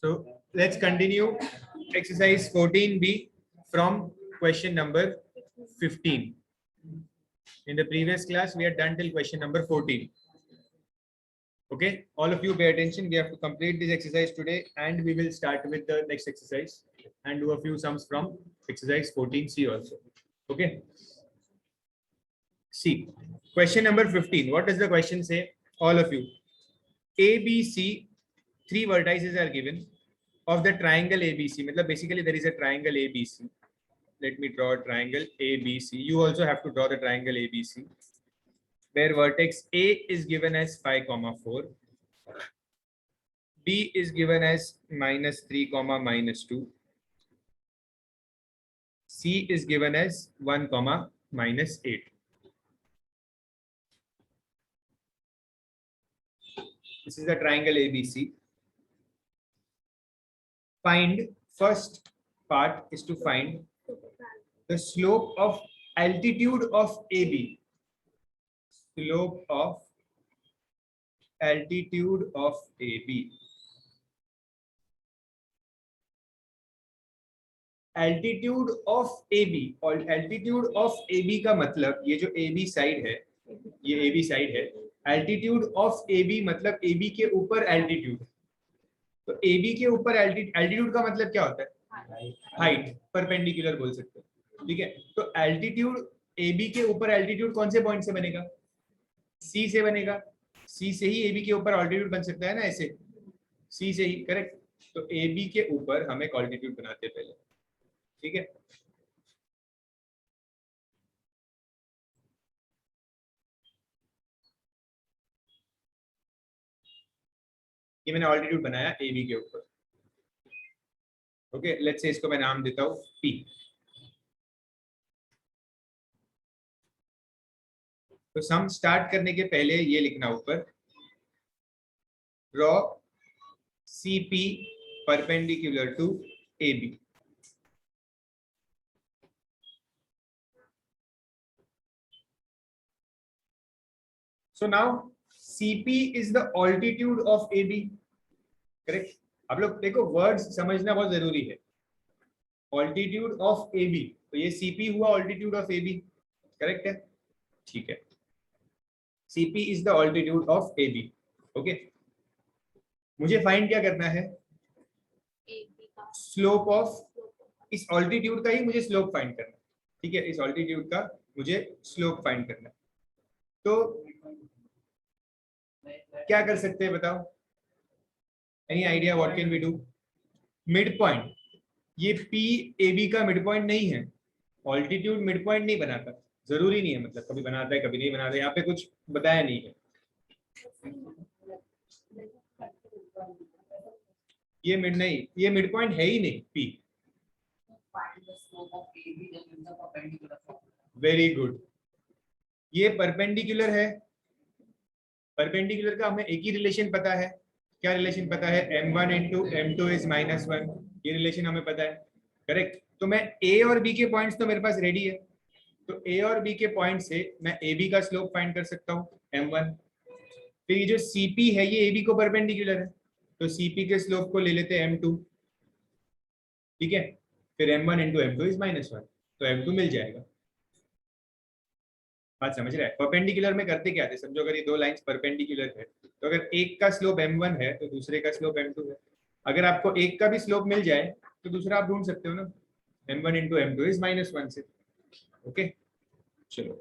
So let's continue exercise 14b from question number 15. In the previous class, we had done till question number 14. Okay, all of you pay attention. We have to complete this exercise today, and we will start with the next exercise and do a few sums from exercise 14c also. Okay. See, question number 15. What does the question say? All of you. A, B, C, three vertices are given of the triangle ABC. Matlab basically there is a triangle ABC. Let me draw a triangle ABC. You also have to draw the triangle ABC, where vertex A is given as 5, 4. B is given as -3, -2. C is given as 1, -8. This is the triangle ABC. Find, first part is to find the slope of altitude of AB. Slope of altitude of AB. Altitude of AB और altitude of AB का मतलब ये जो AB side है, ये AB side है. Altitude of AB मतलब AB के ऊपर altitude. तो AB के ऊपर altitude का मतलब क्या होता है? हाइट, परपेंडिकुलर बोल सकते हैं. ठीक है, तो altitude AB के ऊपर altitude कौन से पॉइंट से बनेगा? C से बनेगा. C से ही AB के ऊपर altitude बन सकता है ना, ऐसे C से ही. करेक्ट. तो AB के ऊपर हम एक altitude बनाते हैं पहले. ठीक है, ये मैंने ऑल्टीट्यूड बनाया AB के ऊपर. ओके, लेट्स से इसको मैं नाम देता हूं P. तो सम स्टार्ट करने के पहले ये लिखना ऊपर, draw CP perpendicular to AB. So now CP is the altitude of AB. Correct. आप लोग देखो, वर्ड्स समझना बहुत जरूरी है. ऑल्टीट्यूड ऑफ AB, तो ये CP हुआ ऑल्टीट्यूड ऑफ AB. करेक्ट है. ठीक है, CP is the altitude of AB. Okay, मुझे फाइंड क्या करना है? स्लोप ऑफ इस ऑल्टीट्यूड का ही मुझे स्लोप फाइंड करना है. ठीक है, इस ऑल्टीट्यूड का मुझे स्लोप फाइंड करना है. तो क्या कर सकते हैं बताओ? Any idea what can we do? Mid point. ये P AB का मिड पॉइंट नहीं है. ऑल्टीट्यूड मिड पॉइंट नहीं बनाता. जरूरी नहीं है, मतलब कभी बनाता है कभी नहीं बनाता. यहाँ पे कुछ बताया नहीं है. ये मिड नहीं, ये मिड पॉइंट है ही नहीं P. Very good. ये परपेंडिकुलर है. परपेंडिकुलर का हमें एक ही रिलेशन पता है. क्या रिलेशन पता है? m1 into m2 is -1. ये रिलेशन हमें पता है. करेक्ट. तो मैं A और B के पॉइंट्स तो मेरे पास रेडी है. तो A और B के पॉइंट से मैं AB का स्लोप फाइंड कर सकता हूँ, m1. फिर ये जो CP है ये AB को परपेंडिकुलर है, तो CP के स्लोप को ले लेते हैं m2. ठीक है, फिर m1 इंटू m2 इज -1, तो m2 मिल जाएगा. बात समझ रहे हैं? परपेंडिकुलर में करते क्या थे, समझो अगर ये दो लाइंस परपेंडिकुलर है, तो अगर एक का स्लोप m1 है तो दूसरे का स्लोप m2 है. अगर आपको एक का भी स्लोप मिल जाए तो दूसरा आप ढूंढ सकते हो ना, m1 इंटू m2 इज -1 से. ओके, चलो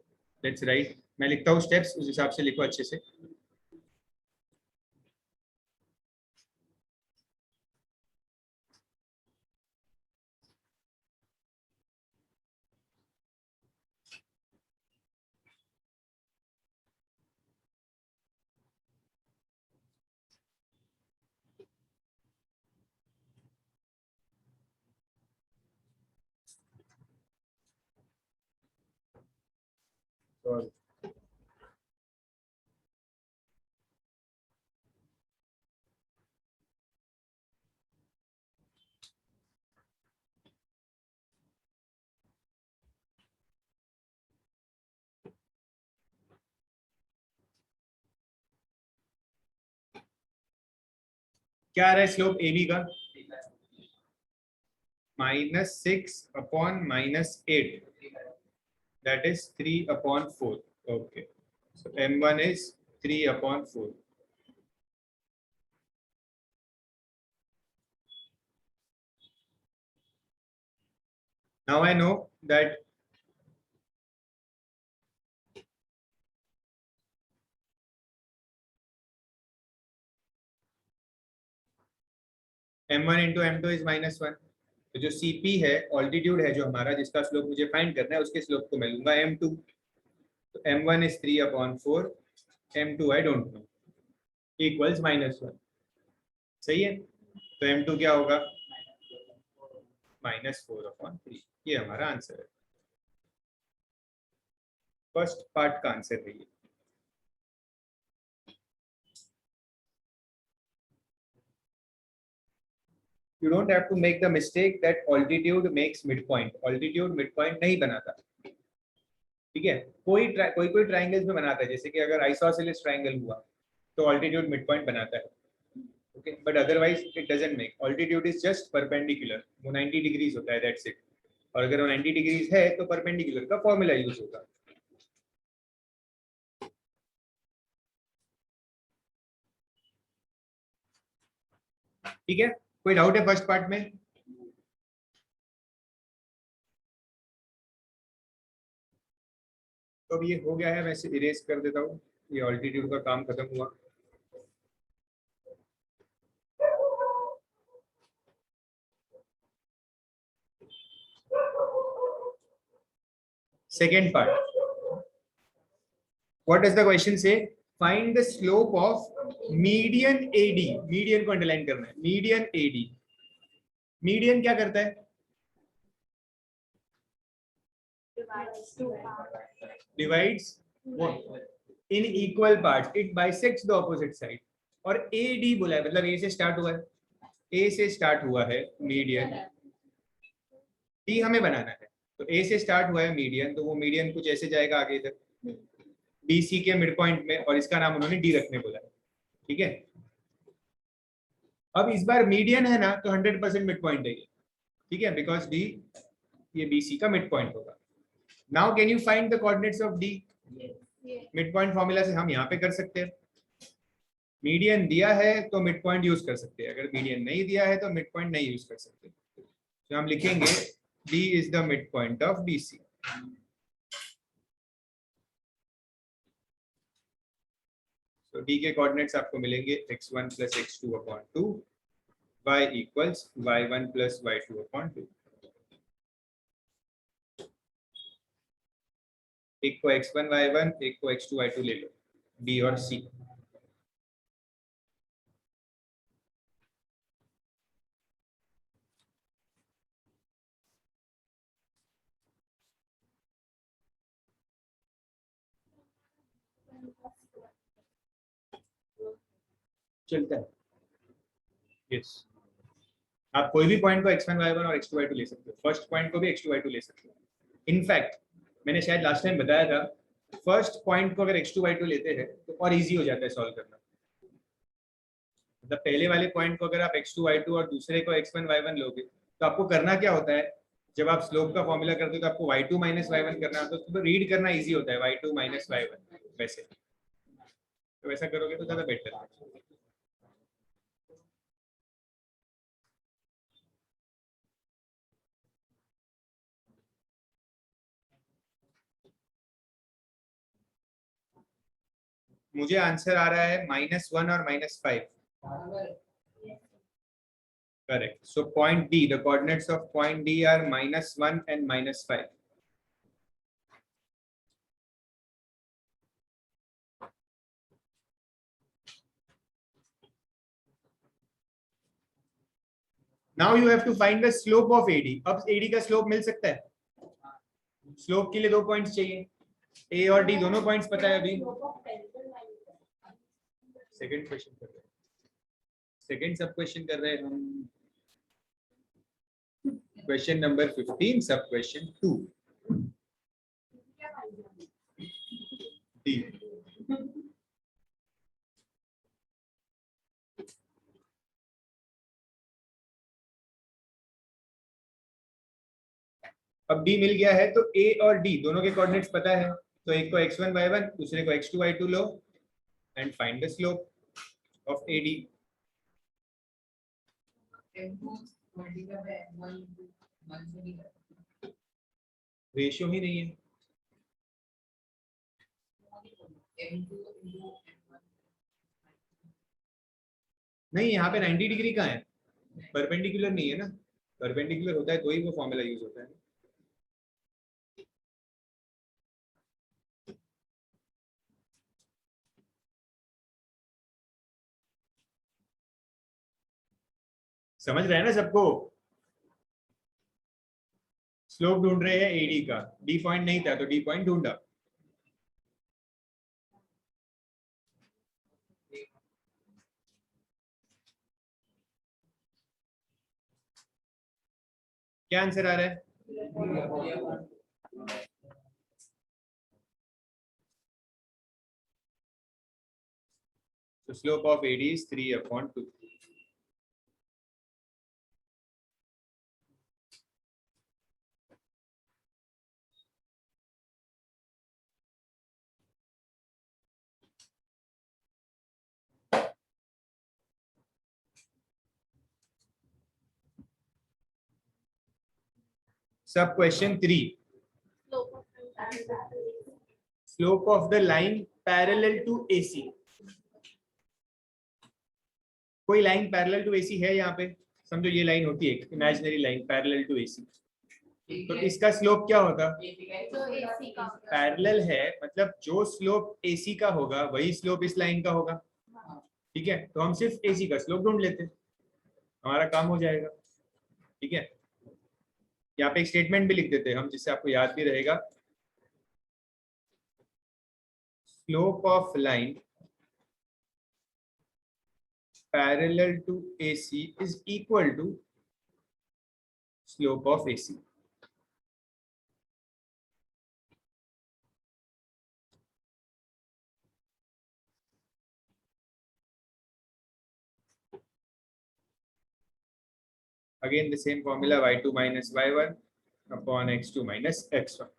लेट्स राइट. मैं लिखता हूँ स्टेप्स, उस हिसाब से लिखो अच्छे से. और क्या आ रहा है स्लोप ए बी का? -6/-8, that is 3/4. Okay, so m1 is 3/4. Now I know that m1 into m2 is -1. तो जो cp है, ऑल्टीट्यूड है जो हमारा, जिसका स्लोप मुझे फाइंड करना है, उसके स्लोप को मैं लूंगा m2. तो m1 is 3/4, m2 I don't know, equals -1. सही है, तो m2 क्या होगा? -4/3. ये हमारा आंसर है, फर्स्ट पार्ट का आंसर है ये. You don't have to make the mistake that altitude makes midpoint. Altitude midpoint नहीं बनाता, ठीक है. कोई ट्राइंगल्स में बनाता है, जैसे कि अगर आइसोसेलेस ट्राइंगल हुआ तो ऑल्टीट्यूड मिड पॉइंट बनाता है, okay, but otherwise it doesn't make. Altitude is just perpendicular, वो 90 डिग्रीज होता है, दैट्स इट. और अगर वो 90 डिग्रीज है तो परपेंडिकुलर का फॉर्मूला यूज होगा. ठीक है, कोई डाउट है फर्स्ट पार्ट में? तो अब ये हो गया है, मैं इसे इरेज कर देता हूँ. ये ऑल्टीट्यूड का काम खत्म हुआ. Second part. What does the question say? Find the slope of median AD. Median को अंडरलाइन करना है. Median AD. Median क्या करता है? Divides what? In equal parts. It bisects the opposite side. और AD बोला है, मतलब A से स्टार्ट हुआ है. A से स्टार्ट हुआ है मीडियन. D हमें बनाना है, तो A से स्टार्ट हुआ है मीडियन, तो वो मीडियन कुछ ऐसे जाएगा आगे इधर BC के मिड पॉइंट में, और इसका नाम उन्होंने D रखने बोला है. ठीक है, अब इस बार मीडियन है ना, तो 100% मिड पॉइंट है ये. ठीक है, बिकॉज D ये BC का मिड पॉइंट होगा. Now can you find the coordinates of D? Mid point formula से हम यहाँ पे कर सकते हैं. मीडियन दिया है तो मिड पॉइंट यूज कर सकते हैं, अगर मीडियन नहीं दिया है तो मिड पॉइंट नहीं यूज कर सकते. तो हम लिखेंगे D is the midpoint of BC. तो D के कोऑर्डिनेट्स आपको मिलेंगे x1 plus x2 upon 2, y equals y1 plus y2 upon 2. एक को x1 y1, एक को x2 y2 ले लो, D और C. चलता है. यस, आप कोई भी पॉइंट को x1 y1 और x2 y2 ले सकते हो. फर्स्ट पॉइंट को भी x2 y2 ले सकते हो. इनफैक्ट मैंने शायद लास्ट टाइम बताया था, फर्स्ट पॉइंट को अगर x2 y2 लेते हैं तो और इजी हो जाता है सॉल्व करना. मतलब पहले वाले पॉइंट को अगर आप x2 y2 और दूसरे को x1 y1 लोगे, तो आपको करना क्या होता है, जब आप स्लोप का फॉर्मूला करते हो तो आपको y2 माइनस y1 करना होता है, तो रीड करना इजी होता है y2 माइनस y1 वैसे. तो वैसा करोगे तो ज्यादा बेटर है. मुझे आंसर आ रहा है -1 और -5. Correct. So point D, the coordinates of point D are -1 and -5. Now you have to find the slope of AD. अब AD का स्लोप मिल सकता है. स्लोप के लिए 2 पॉइंट्स चाहिए. A और D दोनों पॉइंट्स पता है अभी. सेकंड क्वेश्चन कर रहे हैं, सेकंड सब क्वेश्चन कर रहे हैं हम. क्वेश्चन नंबर 15, सब क्वेश्चन 2. D. अब d मिल गया है तो a और d दोनों के कोऑर्डिनेट्स पता है, तो एक को x1 y1 दूसरे को x2 y2 लो and find the slope of AD। Ratio ही नहीं है। नहीं, यहाँ पे 90 डिग्री का है, परपेंडिकुलर नहीं है ना, परपेंडिकुलर होता है तो ही वो फॉर्मूला यूज होता है। समझ रहे हैं ना सबको? स्लोप ढूंढ रहे हैं एडी का, डी पॉइंट नहीं था तो डी पॉइंट ढूंढा। क्या आंसर आ रहा है? तो slope of AD is 3/2। Sub question 3, slope of the line parallel to AC। कोई लाइन पैरेलल टू AC है यहाँ पे? समझो ये लाइन होती है imaginary line parallel to AC, तो इसका स्लोप क्या होगा? पैरेलल है मतलब जो स्लोप AC का होगा वही स्लोप इस लाइन का होगा। ठीक है, तो हम सिर्फ AC का स्लोप ढूंढ लेते हैं, हमारा काम हो जाएगा। ठीक है, यहाँ पे एक स्टेटमेंट भी लिख देते हैं हम जिससे आपको याद भी रहेगा। Slope of line parallel to AC is equal to slope of AC। Again the same formula y2 minus y1 upon x2 minus x1।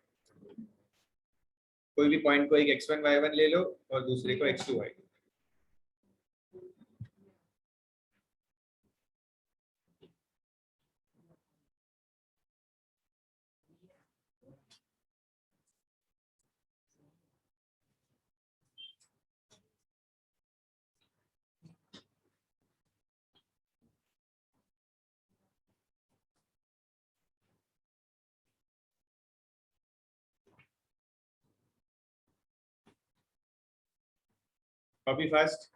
कोई भी पॉइंट को एक x1 y1 ले लो और दूसरे को x2 y2। Copy fast.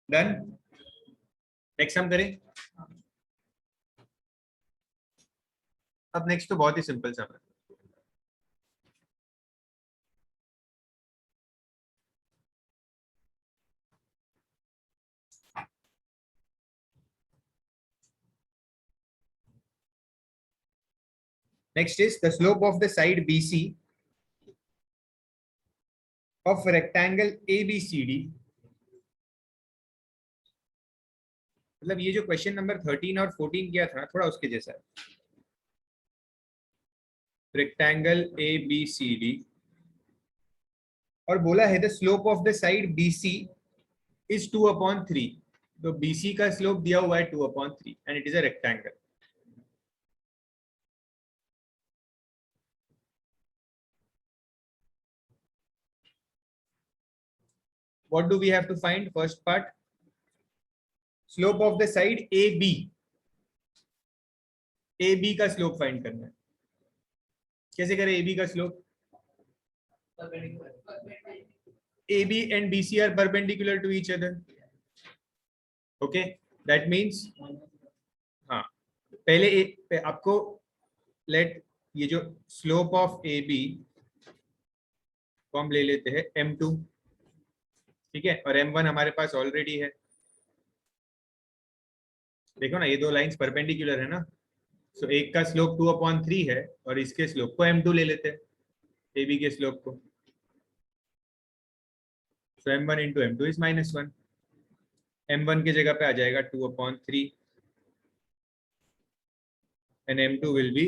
Done. Next हम करें। अब नेक्स्ट तो बहुत ही सिंपल सा है। Next is the slope of the side BC of rectangle ABCD। मतलब ये जो क्वेश्चन नंबर 13 और 14 किया था थोड़ा उसके जैसा है। रेक्टेंगल ABCD और बोला है the slope of the side BC is 2/3। तो BC का स्लोप दिया हुआ है 2/3 and it is a rectangle. What do we have to find? First part, slope of the side AB। AB का स्लोप फाइंड करना है। कैसे करें AB का slope? AB and BC are perpendicular to each other। Okay, that means हाँ, आपको late ये जो स्लोप ऑफ ए बी को हम ले लेते हैं m2, ठीक है, और m1 हमारे पास ऑलरेडी है। देखो ना, ये दो लाइंस परपेंडिकुलर है ना, सो एक का स्लोप 2/3 है और इसके स्लोप को m2 ले लेते हैं, ए बी के स्लोप को। सो m1 into m2 is -1, m1 की जगह पे आ जाएगा 2/3 and m2 will be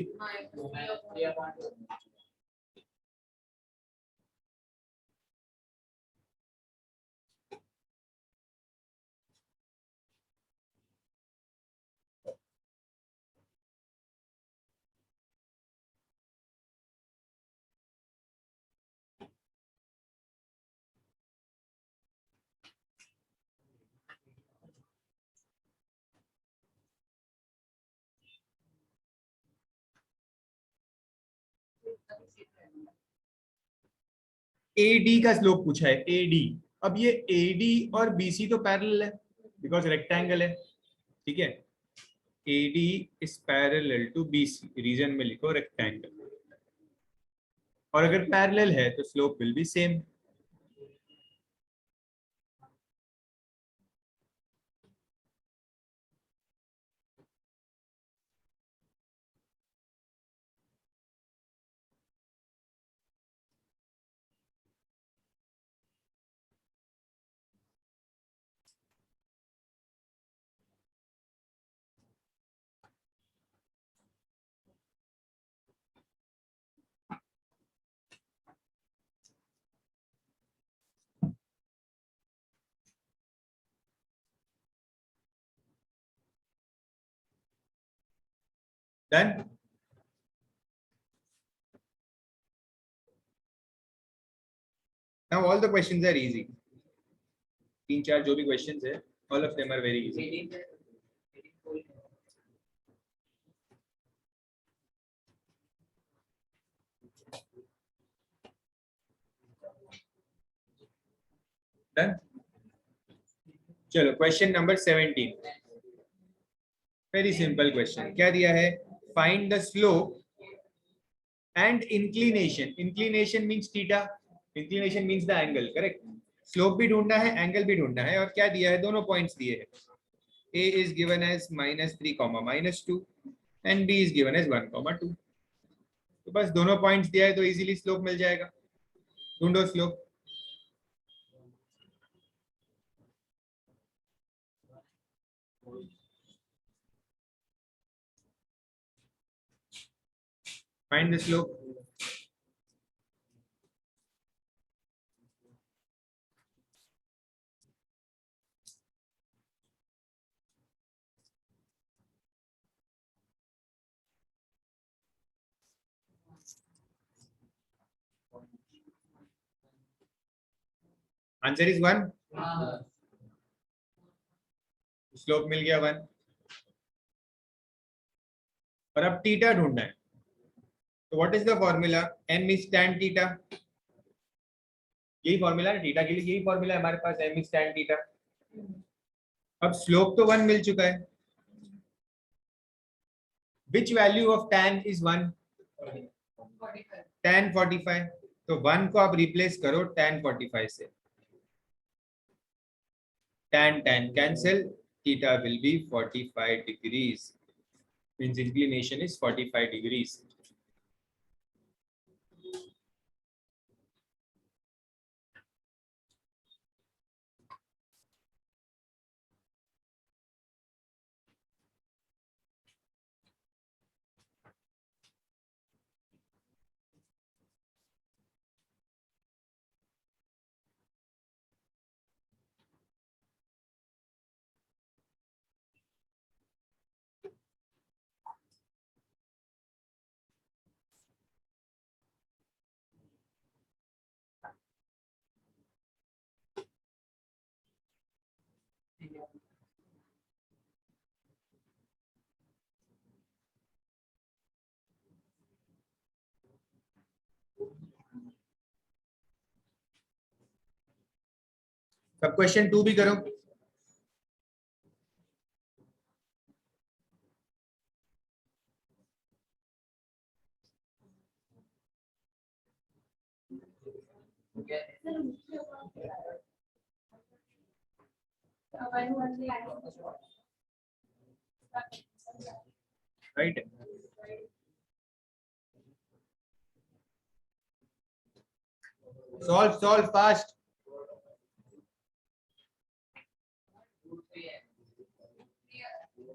AD का स्लोप पूछा है, AD। अब ये AD और BC तो पैरेलल है बिकॉज रेक्टेंगल है, ठीक है। AD is parallel to BC, reason में लिखो रेक्टेंगल, और अगर पैरेलल है तो slope will be same. Done. Now all the questions are easy, तीन चार जो भी क्वेश्चंस है all of them are very easy. Done. चलो question number 17, very simple question. क्या दिया है? Find the slope and inclination. Inclination means theta, inclination means the angle, correct. Slope भी ढूंढना है, एंगल भी ढूंढना है, और क्या दिया है? दोनों पॉइंट्स दिए हैं। A is given as -3, -2 and B is given as 1, 2। तो बस दोनों पॉइंट्स दिया है तो इजीली स्लोप मिल जाएगा। ढूंढो slope. Find the slope. Answer is 1। Slope मिल गया 1। और अब थीटा ढूंढना है, तो what is the formula? m is tan theta. यही फॉर्मूला है थीटा के लिए, यही फॉर्मूला है हमारे पास, m is tan थीटा। अब स्लोप तो 1 मिल चुका है। Which value of tan is 1? tan 45। तो 1 को आप रिप्लेस करो tan 45 से। tan cancel, theta will be 45 degrees, means inclination is 45 degrees। अब क्वेश्चन 2 भी करो। राइट। Solve solve fast.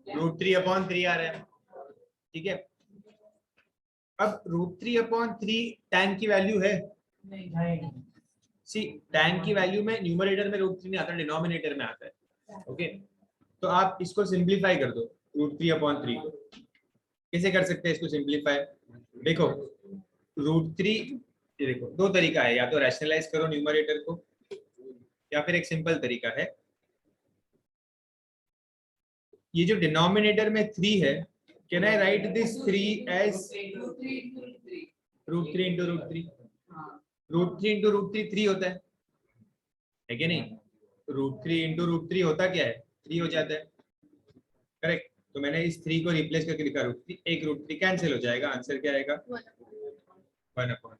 √3/3 आ रहा है, ठीक है। अब √3/3 tan की वैल्यू है, सी tan की वैल्यू में न्यूमरेटर में √3 नहीं आता, डिनोमिनेटर में आता है, ओके। तो आप इसको सिंप्लीफाई कर दो, √3/3 को। कैसे कर सकते हैं इसको सिंप्लीफाई? देखो √3, ये देखो दो तरीका है, या तो रैशनलाइज करो न्यूमरेटर को, या फिर एक सिंपल तरीका है, ये जो डिनोमिनेटर में 3 है, can I write this 3 as √3 into √3? √3 into √3 3 होता है कि नहीं? √3 into √3 होता क्या है? 3 हो जाता है, करेक्ट। तो मैंने इस 3 को रिप्लेस करके लिखा √3, एक √3 कैंसिल हो जाएगा, आंसर क्या आएगा? 1/,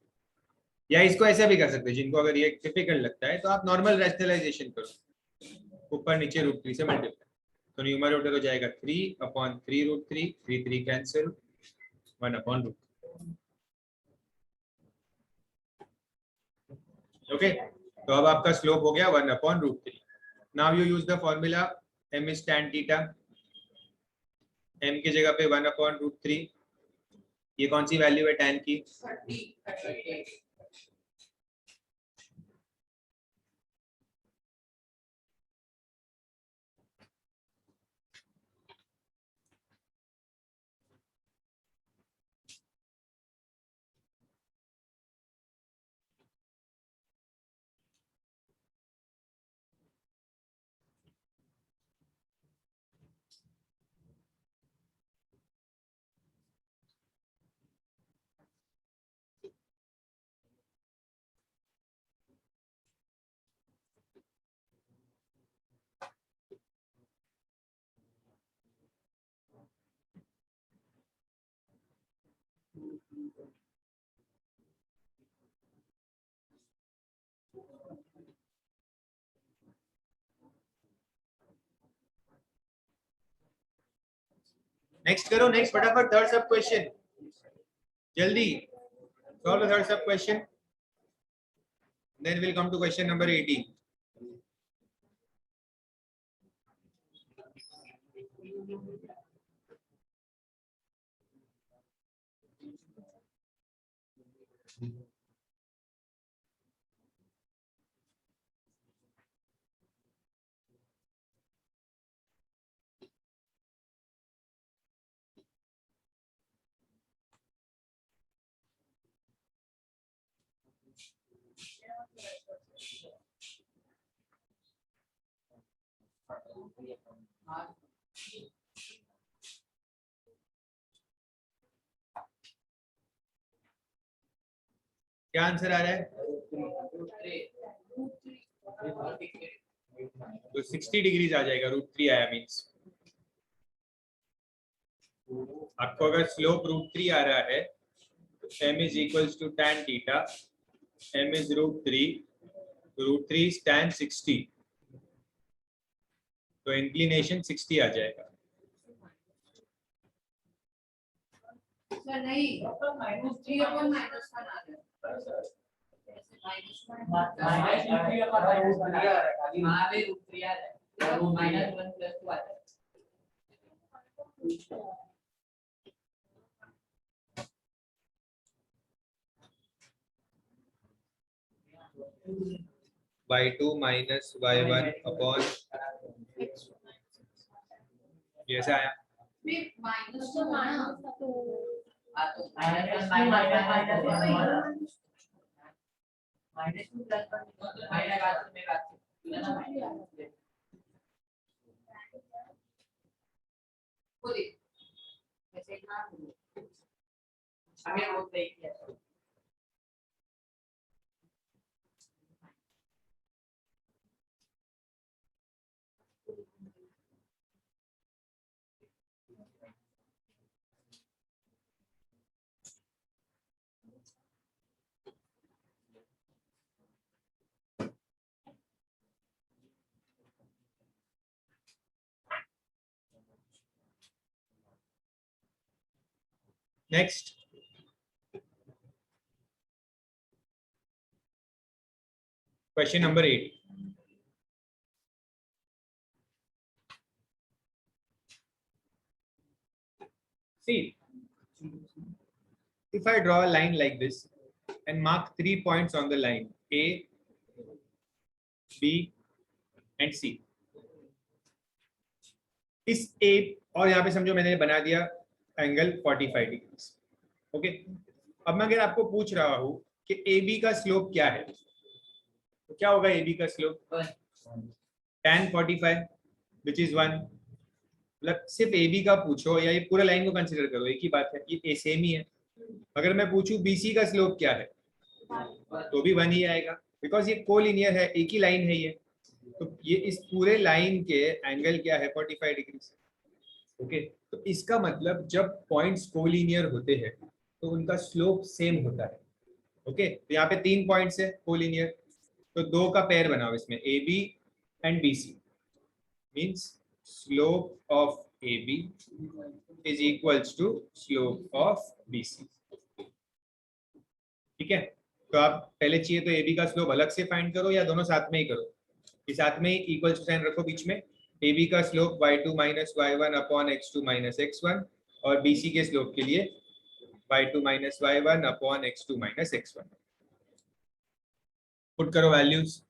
या इसको ऐसा भी कर सकते हैं, जिनको अगर ये डिफिकल्ट लगता है तो आप नॉर्मल रैशनलाइजेशन करो, ऊपर नीचे √3 से मल्टीप्लाई, तो न्यूमरेटर हो जाएगा 3/3 √3, 3 कैंसिल, 1/√3। ओके, तो अब आपका स्लोप हो गया 1/√3। Now you use the formula m is tan theta, m की जगह पे 1/√3, ये कौन सी वैल्यू है tan की? 30। नेक्स्ट करो, नेक्स्ट फटाफट, थर्ड सब क्वेश्चन, जल्दी solve the third sub question, then will come to question number 18। क्या आंसर आ रहा है? तो 60 डिग्रीज आ जाएगा, √3 आया मीन्स आपको अगर स्लोप √3 आ रहा है तो m is equals to tan theta, m is √3 is tan 60, तो इंक्लिनेशन 60 आ जाएगा। नहीं, -3/-1 आ जाएगा, y2 minus y1 अपॉन, जैसे आया next, question number 8. See, if I draw a line like this and mark 3 points on the line A, B and C. इस A और यहाँ पे समझो मैंने बना दिया एंगल 45 डिग्री. ओके, अब मैं अगर आपको पूछ रहा हूँ कि AB का स्लोप क्या है, तो क्या होगा AB का स्लोप? tan 45 which is 1. मतलब सिर्फ AB का पूछो या ये पूरा लाइन को कंसीडर करो, एक ही बात है, ये सेम ही है. अगर मैं पूछूं BC का स्लोप क्या है तो भी 1 ही आएगा, बिकॉज ये कोलिनियर है, एक ही लाइन है ये. तो ये इस पूरे लाइन के एंगल क्या है? 45 डिग्री. ओके, तो इसका मतलब जब पॉइंट्स कोलिनियर होते हैं तो उनका स्लोप सेम होता है. ओके, तो यहाँ पे 3 पॉइंट्स है कोलिनियर, तो 2 का पेयर बनाओ इसमें, AB and BC. Means slope of AB is equals to slope of BC. ठीक है, तो आप पहले चाहिए तो AB का स्लोप अलग से फाइंड करो या दोनों साथ में ही करो. इस साथ में ही इक्वल टू साइन रखो बीच में. AB का slope y2 minus y1 upon x2 minus x1 और BC के स्लोप के लिए y2 minus y1 upon x2 minus x1. Put करो वैल्यूज.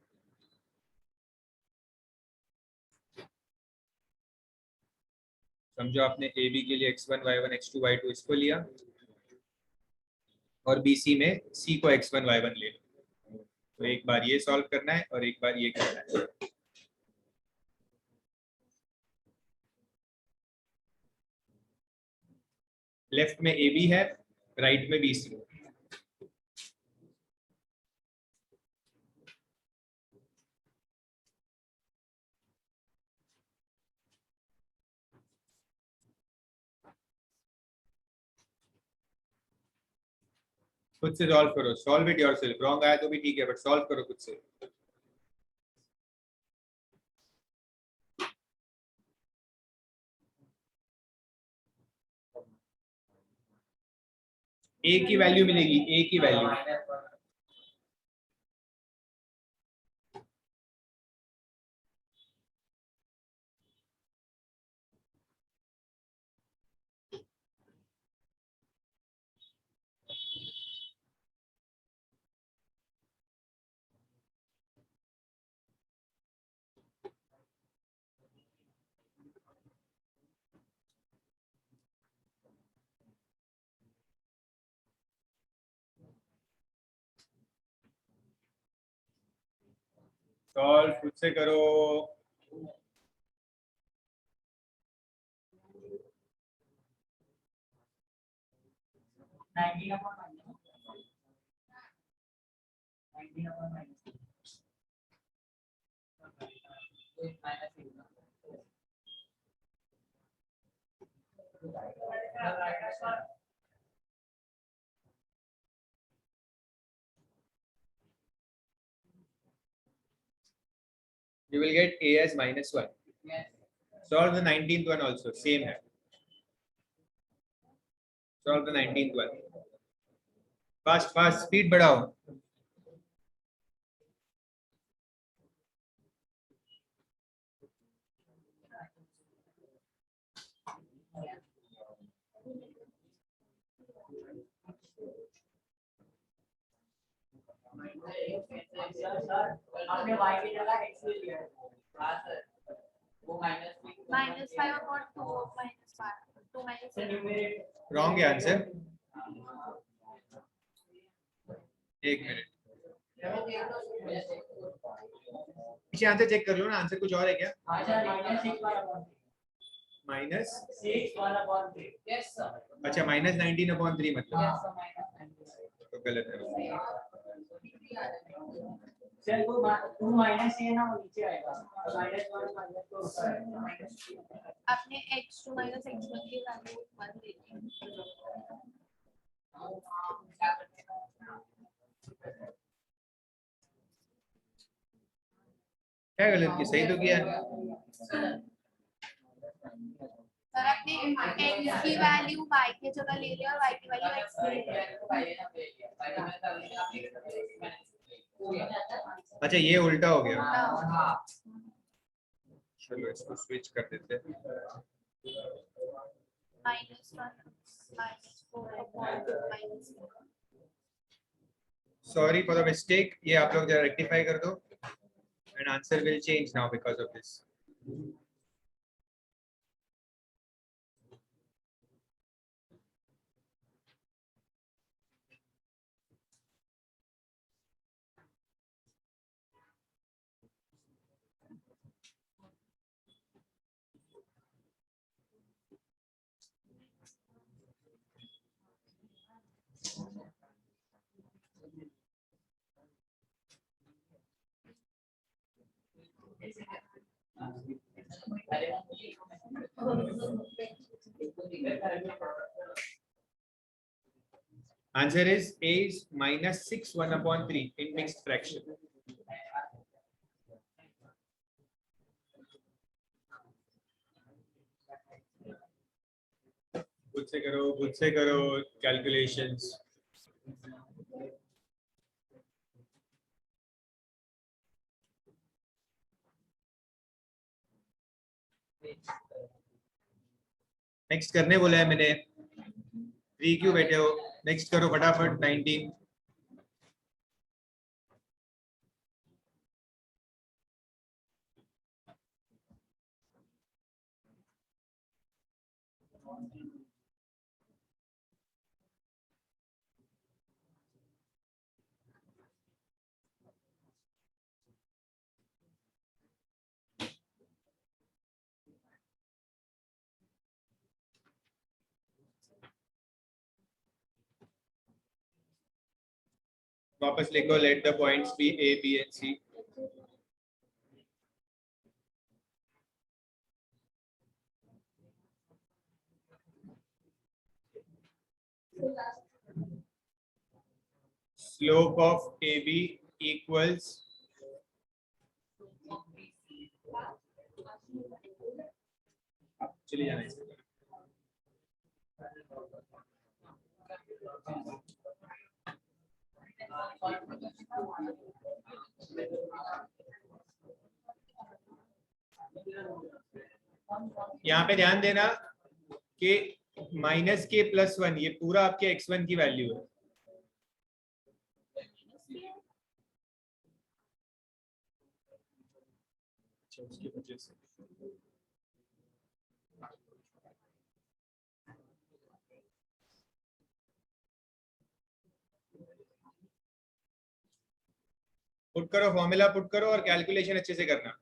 समझो आपने AB के लिए x1 y1 x2 y2 इसको लिया और BC में C को x1 y1 ले लो. तो एक बार ये सॉल्व करना है और एक बार ये करना है. लेफ्ट में AB है, राइट में BC. खुद से सॉल्व करो, सॉल्व इट योरसेल्फ. रॉन्ग आया तो भी ठीक है, बट सॉल्व करो खुद से. ए की वैल्यू मिलेगी, ए की वैल्यू. सॉल्व खुद से करो. You will get A as -1. Solve the 19th one also, same है. Solve the 19th one. Fast, fast, speed बढ़ाओ. आपने y की जगह x ले लिया है. हाँ सर, वो -5 अपॉन 2 -5 2 -6. Wrong है आंसर. एक मिनट, पीछे आंसर चेक कर लो ना, आंसर कुछ और है क्या? -6/3. अच्छा, -19/3 मतलब, तो गलत है. सर वो माइनस है ना, वो नीचे आएगा. आपने x2 x1 की वैल्यू 1 दे दी. क्या गलत किया? सही तो किया. सर आपने x की वैल्यू y की जगह ले लिया और y की वैल्यू x की ले अच्छा ये उल्टा हो गया, लिया। चलो इसको स्विच कर देते हैं। -1 -4 सॉरी फॉर द मिस्टेक, ये आप लोग जरा रेक्टिफाई कर दो and answer will change now because of this. Answer is a is -6 1/3 in mixed fraction. खुद से करो कैलकुलेशंस। नेक्स्ट करने बोला है मैंने, फ्री क्यों बैठे हो? नेक्स्ट करो फटाफट 19। वापस लिखो, let the points B A B and C. Slope of A B equals चलिए जाना इसके। यहाँ पे ध्यान देना कि -k+1 ये पूरा आपके x1 की वैल्यू है। अच्छा उसकी वजह से पुट करो, फॉर्मूला पुट करो और कैलकुलेशन अच्छे से करना।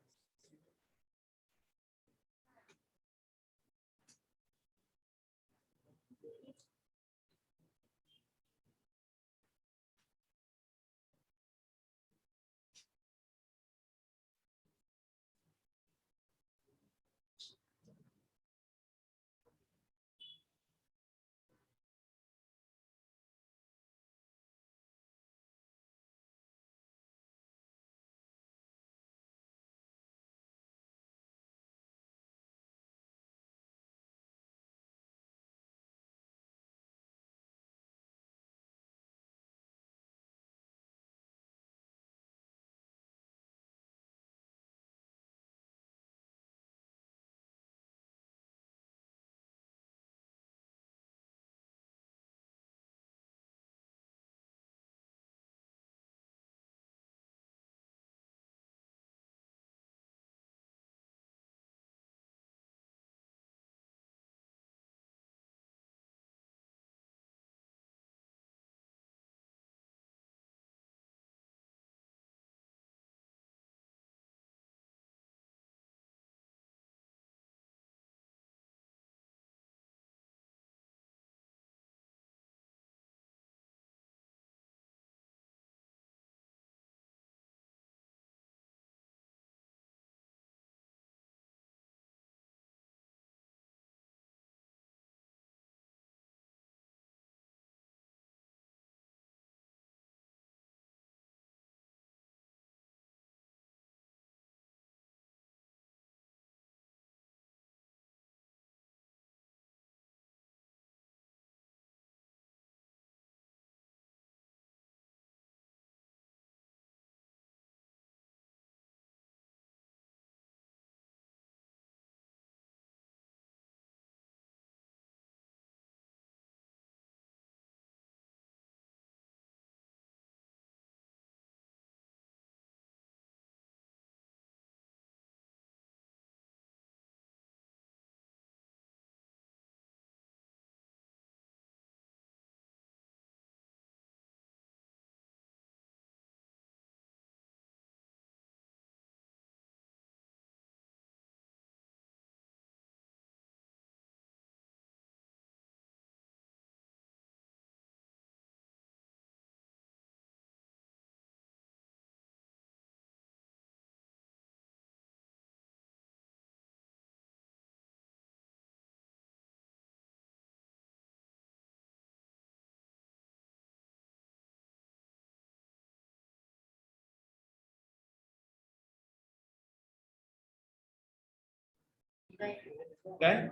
Done?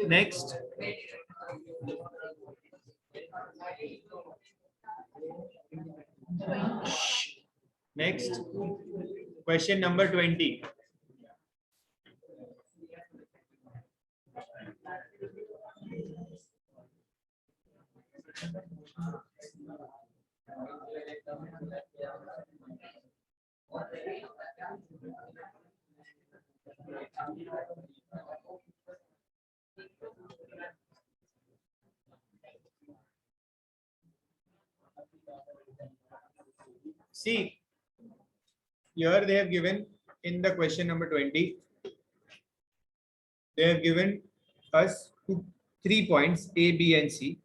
Next. Next. Question number 20. See, here they have given in the question number 20, they have given us 3 points A, B and C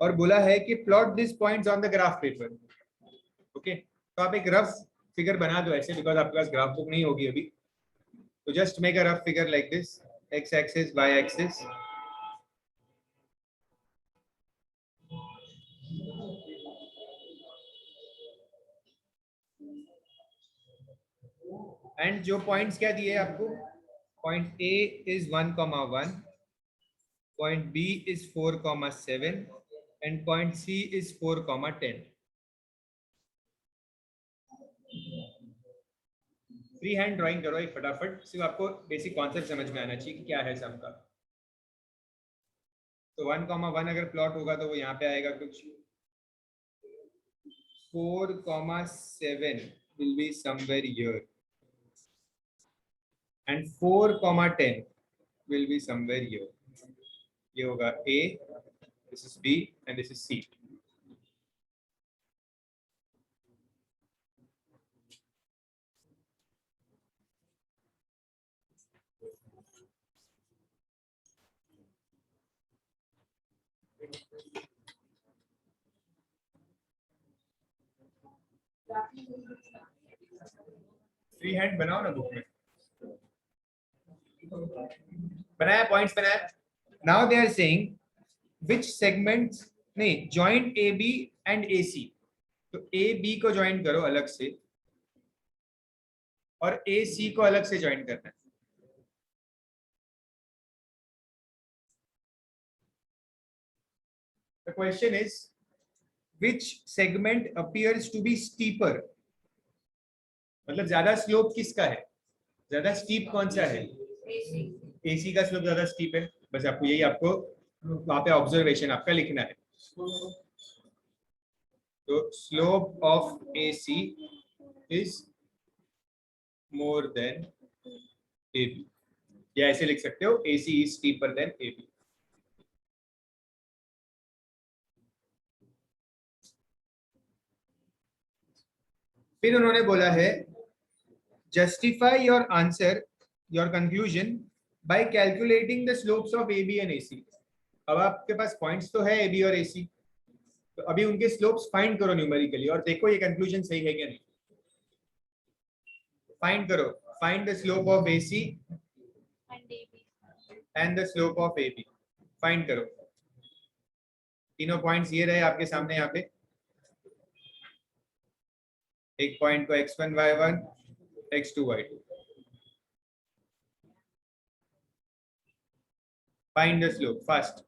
और बोला है कि plot these points on the graph paper. Okay, तो आप एक rough figure बना दो ऐसे, बिकॉज आपके पास ग्राफ बुक नहीं होगी अभी, तो just make a rough figure like this, x axis, y axis, and जो पॉइंट्स क्या दिए आपको, point A is 1,1, point B is 4,7 and point C is 4,10. Free hand drawing करो एक फटाफट, सिर्फ आपको बेसिक कॉन्सेप्ट समझ में आना चाहिए कि क्या है सबका। तो 1,1 अगर प्लॉट होगा तो वो यहाँ पे आएगा कुछ 4,7 will be somewhere here and 4,10 will be somewhere here. ये होगा A, this is B and this is C. Free hand बनाओ ना बुक में, बनाया पॉइंट्स बनाया। Now they are saying which segments, नहीं, joint A B and A C, तो A B को ज्वाइन करो अलग से और ए सी को अलग से ज्वाइन करना है। The question is which segment appears to be steeper, मतलब ज्यादा स्लोप किसका है, ज्यादा स्टीप कौन सा है, एसी का स्लोप ज्यादा स्टीप है। बस आपको यही, आपको वहां पे ऑब्जर्वेशन आपका लिखना है। तो slope of AC is more than AB, या ऐसे लिख सकते हो AC is steeper than AB. फिर उन्होंने बोला है justify your answer, your conclusion by calculating the slopes of AB and AC. अब आपके पास पॉइंट्स तो है AB और AC, तो अभी उनके स्लोप्स फाइंड करो न्यूमेरिकली और देखो ये कंक्लूजन सही है क्या नहीं। फाइंड करो, find the slope of AC and the slope of AB, find करो। तीनों पॉइंट्स ये रहे आपके सामने यहाँ पे, एक पॉइंट को x1 y1 x2 y2, find the slope fast.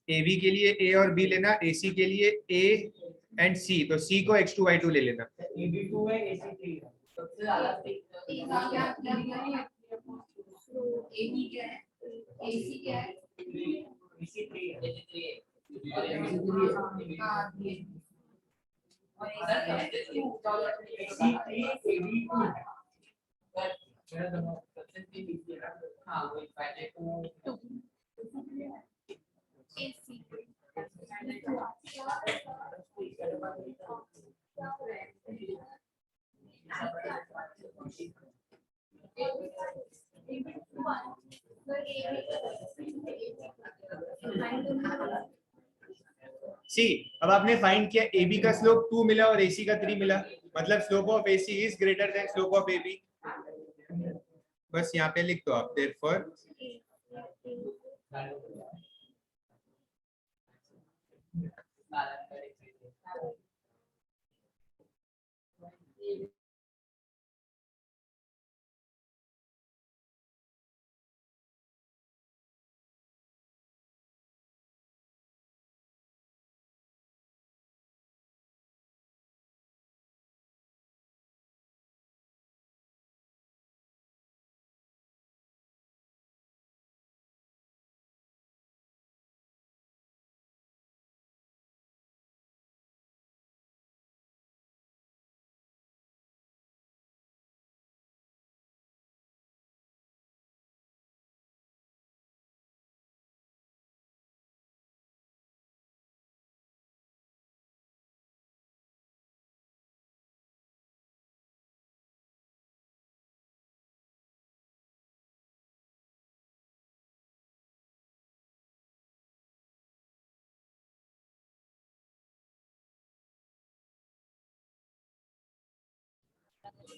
AB के लिए A और B लेना, AC के लिए A एंड C, तो C को x2 y2 ले लेना। AB2 है, AC3 है। सबसे ज्यादा AB क्या है, AC क्या है, AC3 है, AC3 है। AC. सी अब आपने फाइंड किया AB का स्लोप 2 मिला और AC का 3 मिला, मतलब slope of AC is greater than slope of AB। बस यहाँ पे लिख दो आप therefore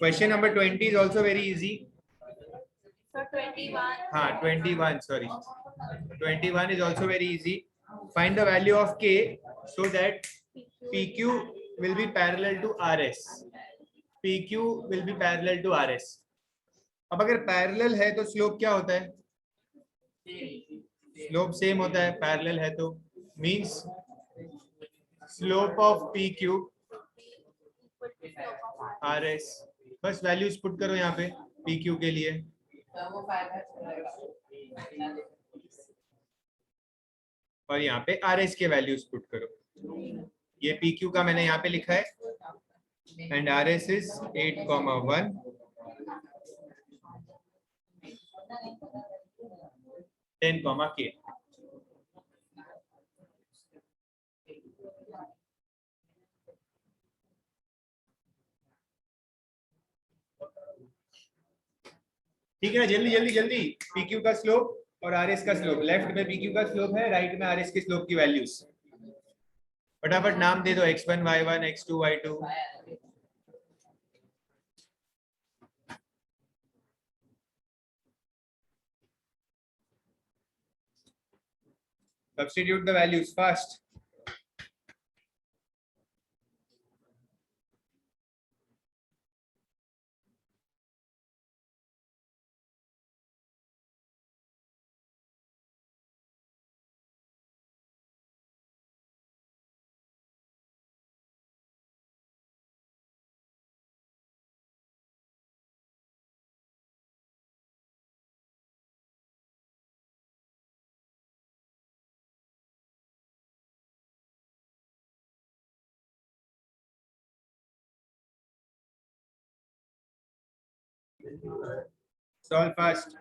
question number 20 is also very easy. So 21. हाँ 21 sorry 21 is also very easy. Find the value of K so that PQ will be parallel to RS. PQ will be parallel to RS. अब अगर parallel है तो slope क्या होता है? Slope same होता है, पैरेलल है तो means slope of PQ RS। बस वैल्यूज पुट करो यहाँ पे PQ के लिए और यहाँ पे RS के वैल्यूज पुट करो। ये PQ का मैंने यहाँ पे लिखा है एंड RS इज 8,1 10,K। ठीक है ना, जल्दी जल्दी जल्दी। PQ का स्लोप और RS का स्लोप, लेफ्ट में PQ का स्लोप है, राइट में RS के स्लोप की वैल्यूज। फटाफट नाम दे दो x1 y1 x2 y2। Substitute the values fast. Solve fast.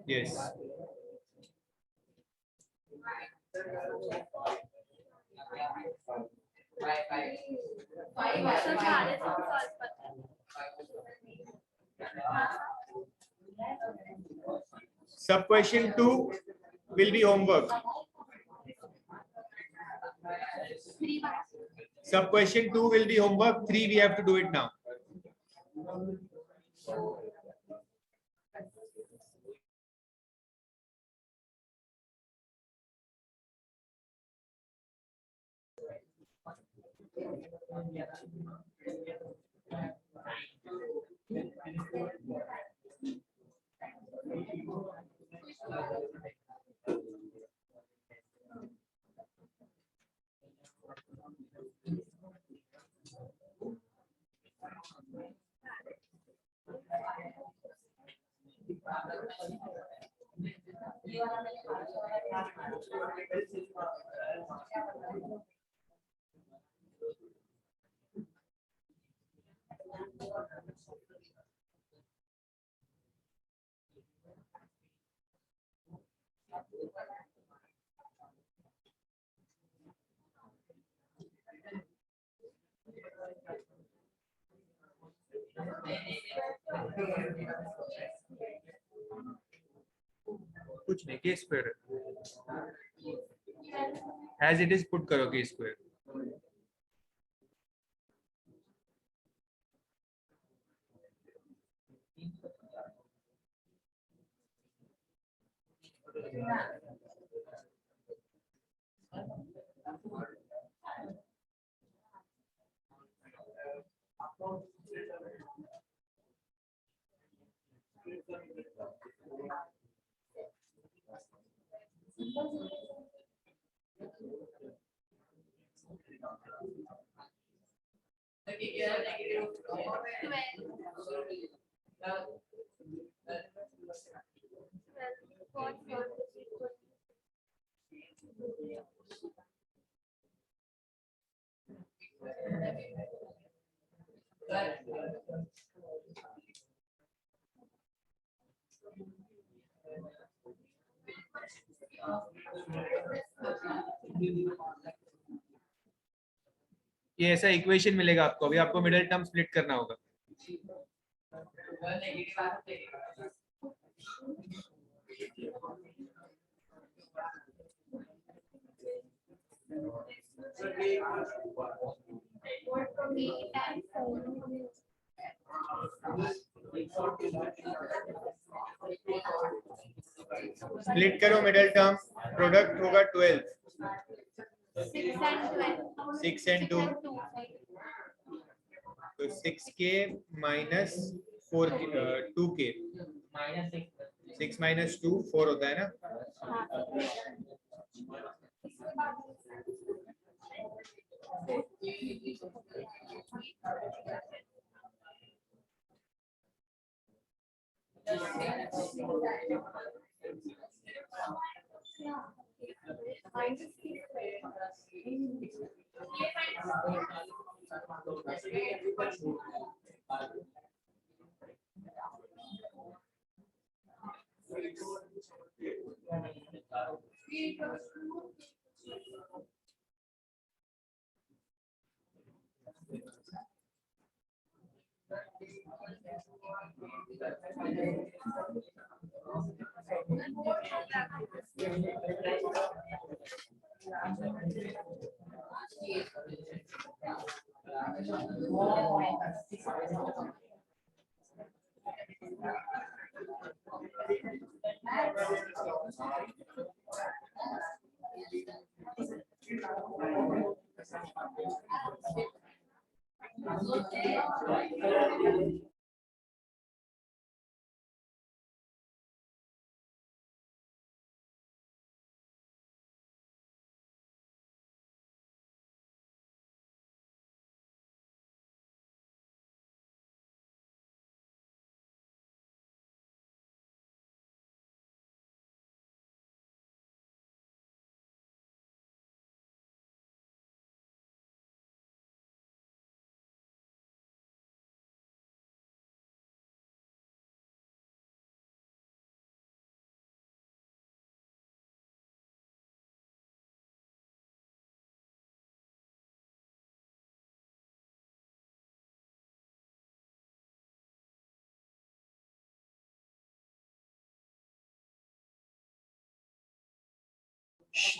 Yes. So सारे सब solve करते हैं। Sub question 2 will be homework. 3 Sub question 2 will be homework. 3 we have to do it now. कुछ नहीं, k square as it is put करो k square. ये ऐसा equation मिलेगा आपको, अभी आपको मिडिल टर्म स्प्लिट करना होगा। स्प्लिट करो मिडिल टर्म, प्रोडक्ट होगा 12, 6 and 2, तो 6k minus 2k, 6 minus 2 4 होता है ना।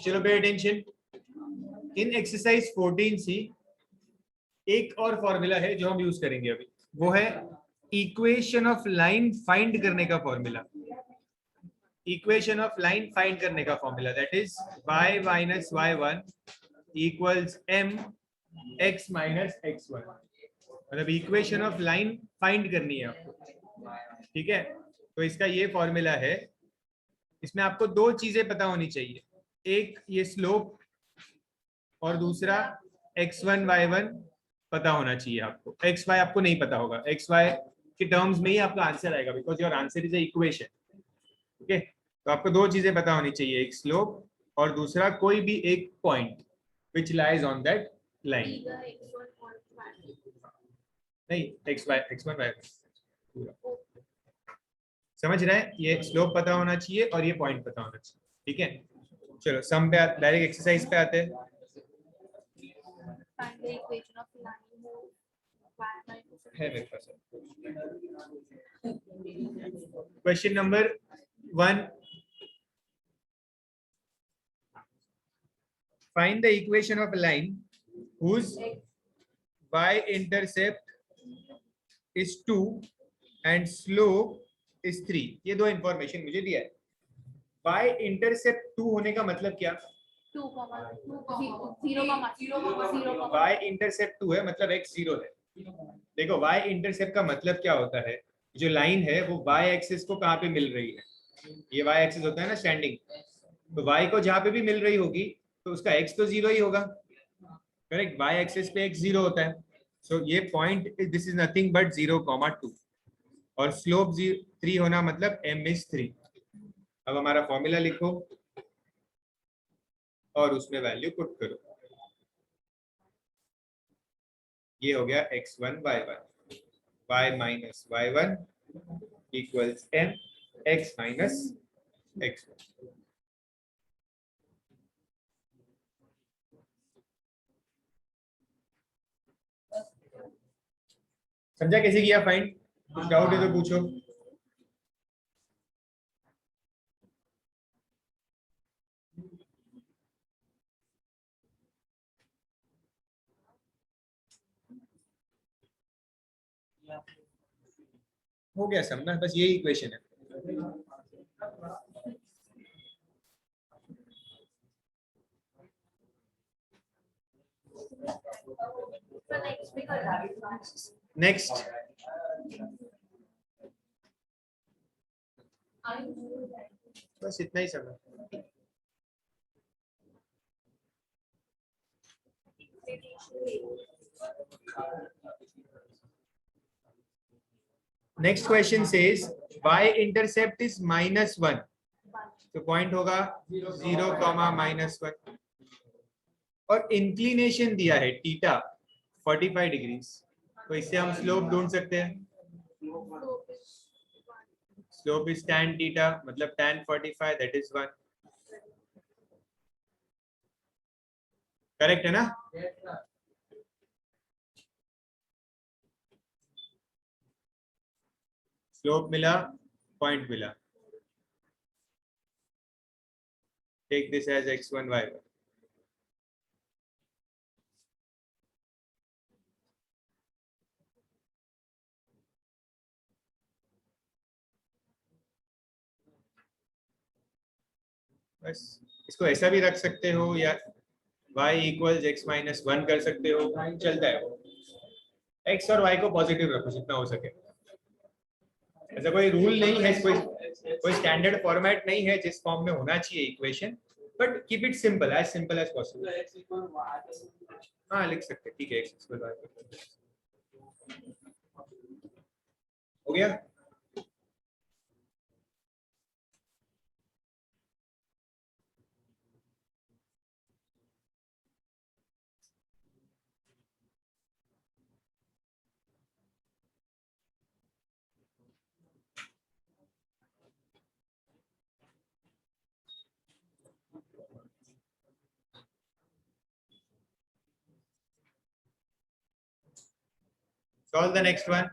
चलो पे अटेंशन, इन एक्सरसाइज 14C एक और फॉर्मूला है जो हम यूज करेंगे अभी, वो है इक्वेशन ऑफ लाइन फाइंड करने का formula. Equation of line find करने का formula that is y minus y1 equals m x minus x1, मतलब इक्वेशन ऑफ लाइन फाइंड करनी है आपको, ठीक है। तो इसका ये फॉर्मूला है, इसमें आपको दो चीजें पता होनी चाहिए, एक ये स्लोप और दूसरा x1 y1 पता होना चाहिए आपको। xy आपको नहीं पता होगा, xy के टर्म्स में ही आपका आंसर आएगा because your answer is a equation, okay. तो आपको दो चीजें पता होनी चाहिए, एक स्लोप और दूसरा कोई भी एक point which lies on that line. Either x1 or y. नहीं, x1 y पूरा समझ रहे हैं, ये स्लोप पता होना चाहिए और ये पॉइंट पता होना चाहिए, ठीक है। चलो सम पे डायरेक्ट एक्सरसाइज पे आते हैं। Find the equation of line move y minus है मेरे पास question number 1, find the equation of a line whose y intercept is 2 and slope is 3। ये दो इंफॉर्मेशन मुझे दिया है। y इंटरसेप्ट 2 होने का मतलब क्या? 2, 0, y इंटरसेप्ट 2 है मतलब x 0 है। देखो y इंटरसेप्ट का मतलब क्या होता है, जो लाइन है वो y एक्सिस को कहाँ पे मिल रही है, ये y एक्सिस होता है ना स्टैंडिंग, तो y को जहाँ पे भी मिल रही होगी तो उसका x तो 0 ही होगा, करेक्ट। y एक्सिस पे x 0 होता है, सो ये point this is nothing but 0,2 और स्लोप 3 होना मतलब m इज 3। अब हमारा फॉर्मूला लिखो और उसमें वैल्यू पुट करो। ये हो गया x1 y1, y minus y1 equals m, x minus x1। समझा कैसे किया फाइंड? कुछ डाउट है तो पूछो। हो गया सब ना, बस यही इक्वेशन है। नेक्स्ट बस इतना ही समझ। Next question says y intercept is -1, तो पॉइंट होगा 0,-1 और इंक्लिनेशन दिया है थीटा 45 डिग्री, तो इससे हम स्लोप ढूंढ सकते हैं। स्लोप इज tan थीटा मतलब tan 45 दैट इज 1, करेक्ट है ना? स्लोप मिला, पॉइंट मिला, take this as x1 y1। बस इसको ऐसा भी रख सकते हो या y इक्वल्स x माइनस 1 कर सकते हो, चलता है वो। x और y को पॉजिटिव रखो जितना हो सके, ऐसा कोई रूल नहीं है, कोई स्टैंडर्ड फॉर्मेट नहीं है जिस फॉर्म में होना चाहिए equation, but keep it simple as possible. हाँ लिख सकते, ठीक है, x इक्वल y हो गया। Solve the next one.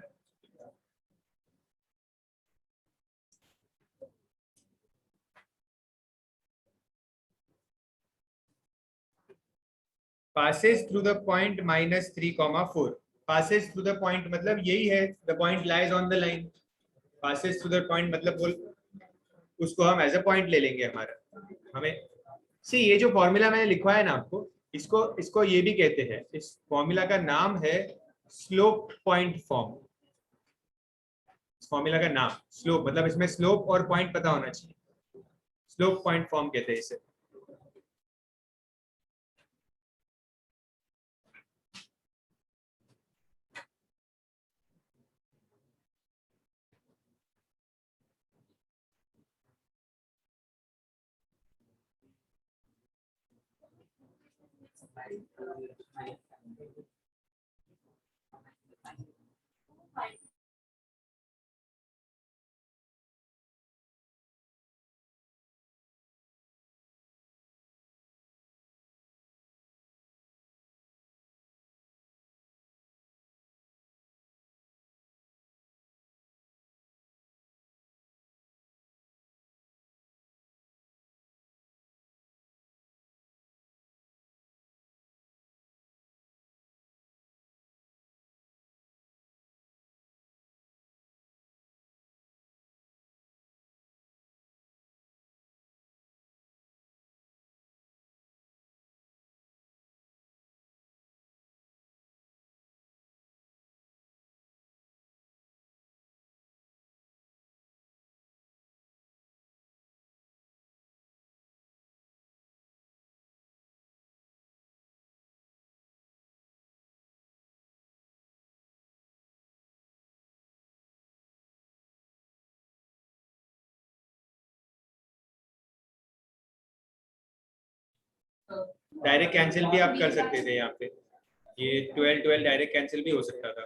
Passes through the point -3,4। Passes through the point मतलब यही है, the point lies on the line। Passes through the point मतलब बोल उसको हम एज अ पॉइंट ले लेंगे हमारा। हमें सी ये जो फॉर्मूला मैंने लिखवाया ना आपको, इसको इसको ये भी कहते हैं, इस फॉर्मूला का नाम है स्लोप पॉइंट फॉर्म। फॉर्मूला का नाम स्लोप मतलब इसमें स्लोप और पॉइंट पता होना चाहिए, स्लोप पॉइंट फॉर्म कहते हैं इसे। डायरेक्ट कैंसिल भी आप कर सकते थे यहाँ पे, ये 12 12 डायरेक्ट कैंसिल भी हो सकता था।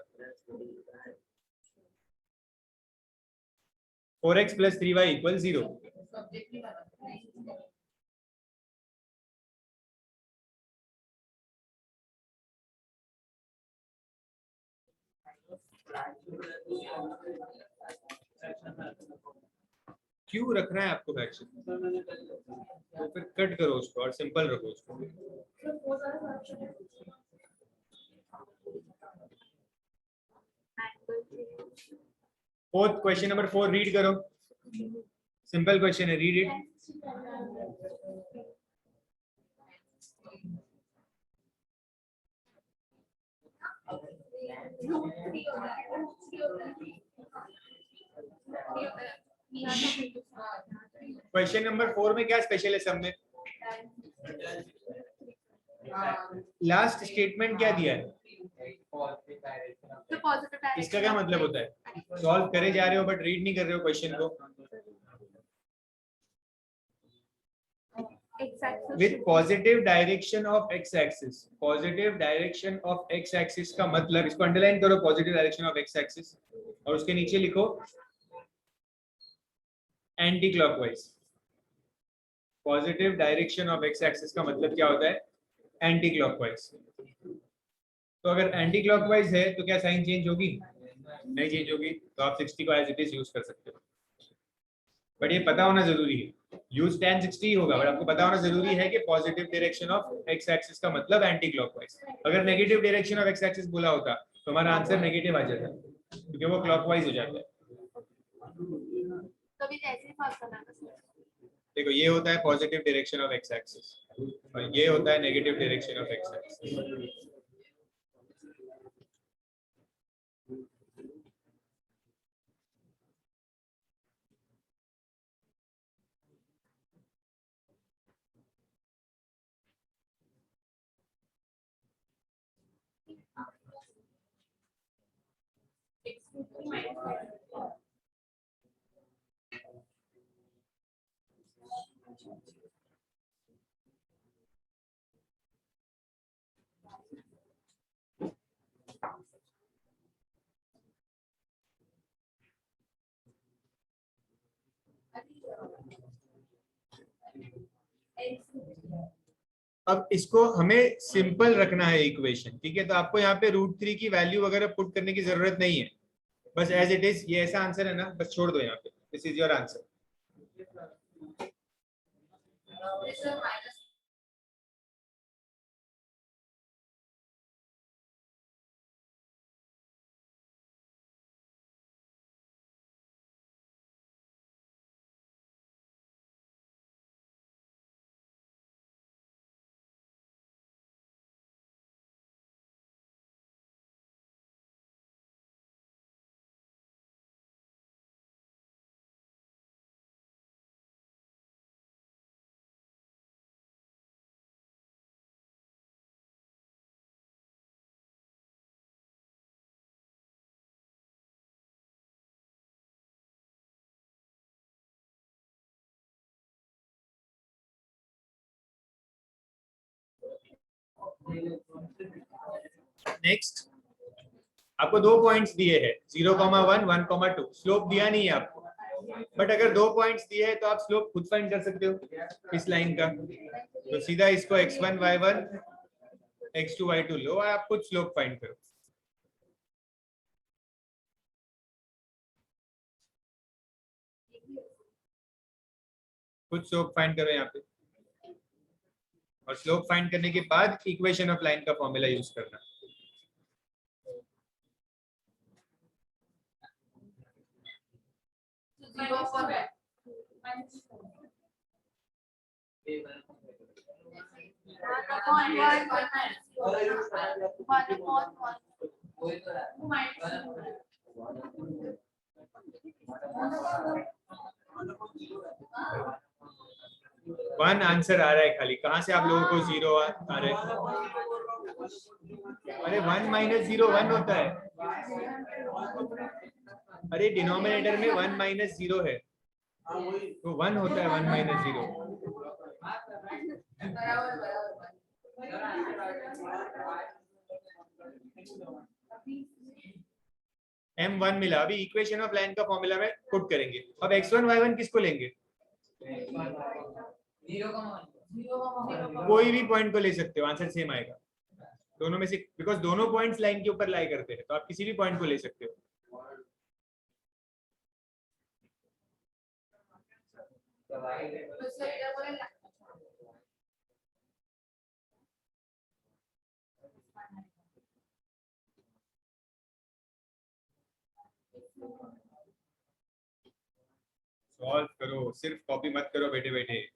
4x + 3y = 0। क्यों रख रहा है आपको फ्रैक्शन, तो फिर कट करो उसको और सिंपल रखो उसको। फोर्थ क्वेश्चन नंबर 4 रीड करो, सिंपल क्वेश्चन है, रीड इट। क्वेश्चन नंबर 4 में क्या स्पेशल है सब में? लास्ट स्टेटमेंट क्या दिया है? इसका क्या मतलब होता है? सॉल्व करे जा रहे हो बट रीड नहीं कर रहे हो क्वेश्चन को। With positive direction of x axis, positive direction of x axis का मतलब, इसको अंडरलाइन करो, positive direction of x axis, और उसके नीचे लिखो anti clockwise. Positive direction of x axis का मतलब क्या होता है? Anti clockwise. तो अगर एंटी क्लॉकवाइज है तो क्या साइन चेंज होगी? नहीं चेंज होगी, तो आप 60 को एज इट इज यूज कर सकते हो। बट ये पता होना जरूरी है, यूज tan 60 होगा, बट आपको पता होना जरूरी है कि positive direction of x axis का मतलब एंटी क्लॉकवाइज। अगर negative direction of x axis बोला होता तो हमारा आंसर नेगेटिव आ जाता, क्योंकि वो क्लॉकवाइज हो जाता है। देखो, ये होता है positive direction of x axis और ये होता है negative direction of x axis. अब इसको हमें सिंपल रखना है इक्वेशन, ठीक है? तो आपको यहाँ पे √3 की वैल्यू वगैरह पुट करने की जरूरत नहीं है, बस एज इट इज, ये ऐसा आंसर है ना, बस छोड़ दो यहाँ पे, this is your answer. Next आपको 2 पॉइंट्स दिए हैं 0,1 1,2 स्लोप दिया नहीं है आपको, बट अगर 2 पॉइंट्स दिए हैं तो आप स्लोप खुद फाइंड कर सकते हो इस लाइन का। तो सीधा इसको x1 y1 x2 y2 लो, आप खुद स्लोप फाइंड करो। खुद स्लोप फाइंड करो यहाँ पे, और स्लोप फाइंड करने के बाद इक्वेशन ऑफ लाइन का फॉर्मूला यूज करना। वन आंसर आ रहा है खाली, कहाँ से आप लोगों को 0 आ रहे हैं? अरे 1 माइनस 0 1 होता है। अरे डिनोमिनेटर में 1 माइनस 0 है तो 1 होता है 1 माइनस 0। m1 मिला। अभी इक्वेशन ऑफ लाइन का फॉर्मूला में पुट करेंगे। अब x1 y1 किसको लेंगे? कोई भी पॉइंट को ले सकते हो, आंसर सेम आएगा दोनों में से, बिकॉज दोनों पॉइंट्स लाइन के ऊपर लाई करते हैं, तो आप किसी भी पॉइंट को ले सकते हो। सॉल्व करो, सिर्फ कॉपी मत करो बैठे बैठे।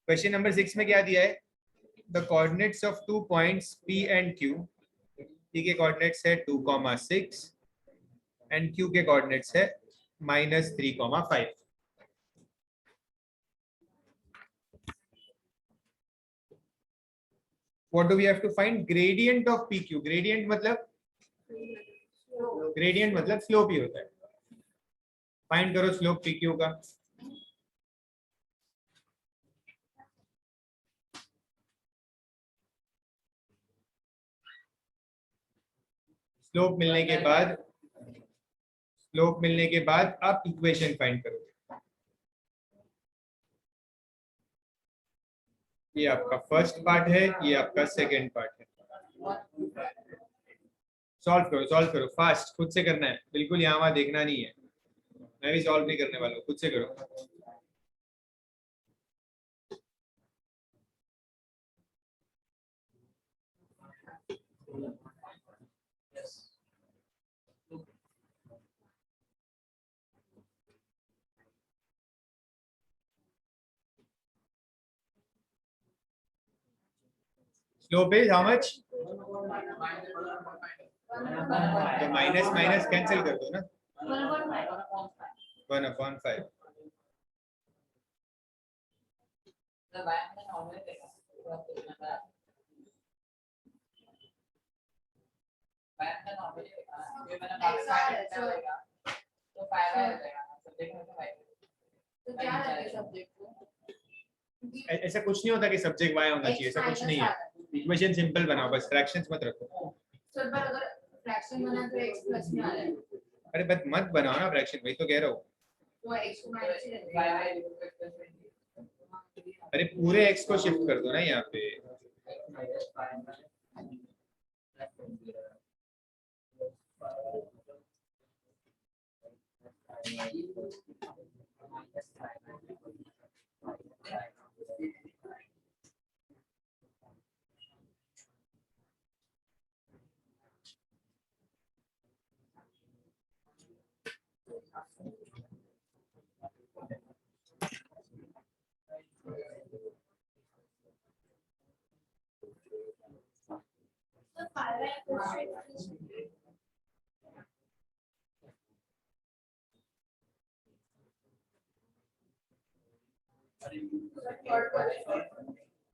क्वेश्चन नंबर 6 में क्या दिया है? The coordinates of 2 points P and Q, P के कोऑर्डिनेट्स है 2,6 एंड Q के कोऑर्डिनेट्स है -3,5। What do we have to find? Gradient of PQ। Gradient मतलब स्लोप ही होता है। फाइंड करो स्लोप PQ का। स्लोप मिलने के बाद आप इक्वेशन फाइंड करोगे। ये आपका फर्स्ट पार्ट है, ये आपका सेकंड पार्ट है। सॉल्व करो फास्ट, खुद से करना है, बिल्कुल यहाँ वहां देखना नहीं है। मैं भी सॉल्व नहीं करने वाला हूँ, खुद से करो। Slope is how much? तो माइनस माइनस कैंसिल कर दो ना, 1/5। ऐसा कुछ नहीं होता कि सब्जेक्ट वाई होना चाहिए, ऐसा कुछ नहीं है। इक्वेशन सिंपल बनाओ, बस फ्रैक्शंस मत रखो। सर पर अगर फ्रैक्शन बना तो x प्लस में आ जाएगा। अरे बस मत बनाओ ना फ्रैक्शन, वही तो कह रहा हूँ। तो x को माइनस ही रहेगा। अरे पूरे x को शिफ्ट कर दो ना यहाँ पे।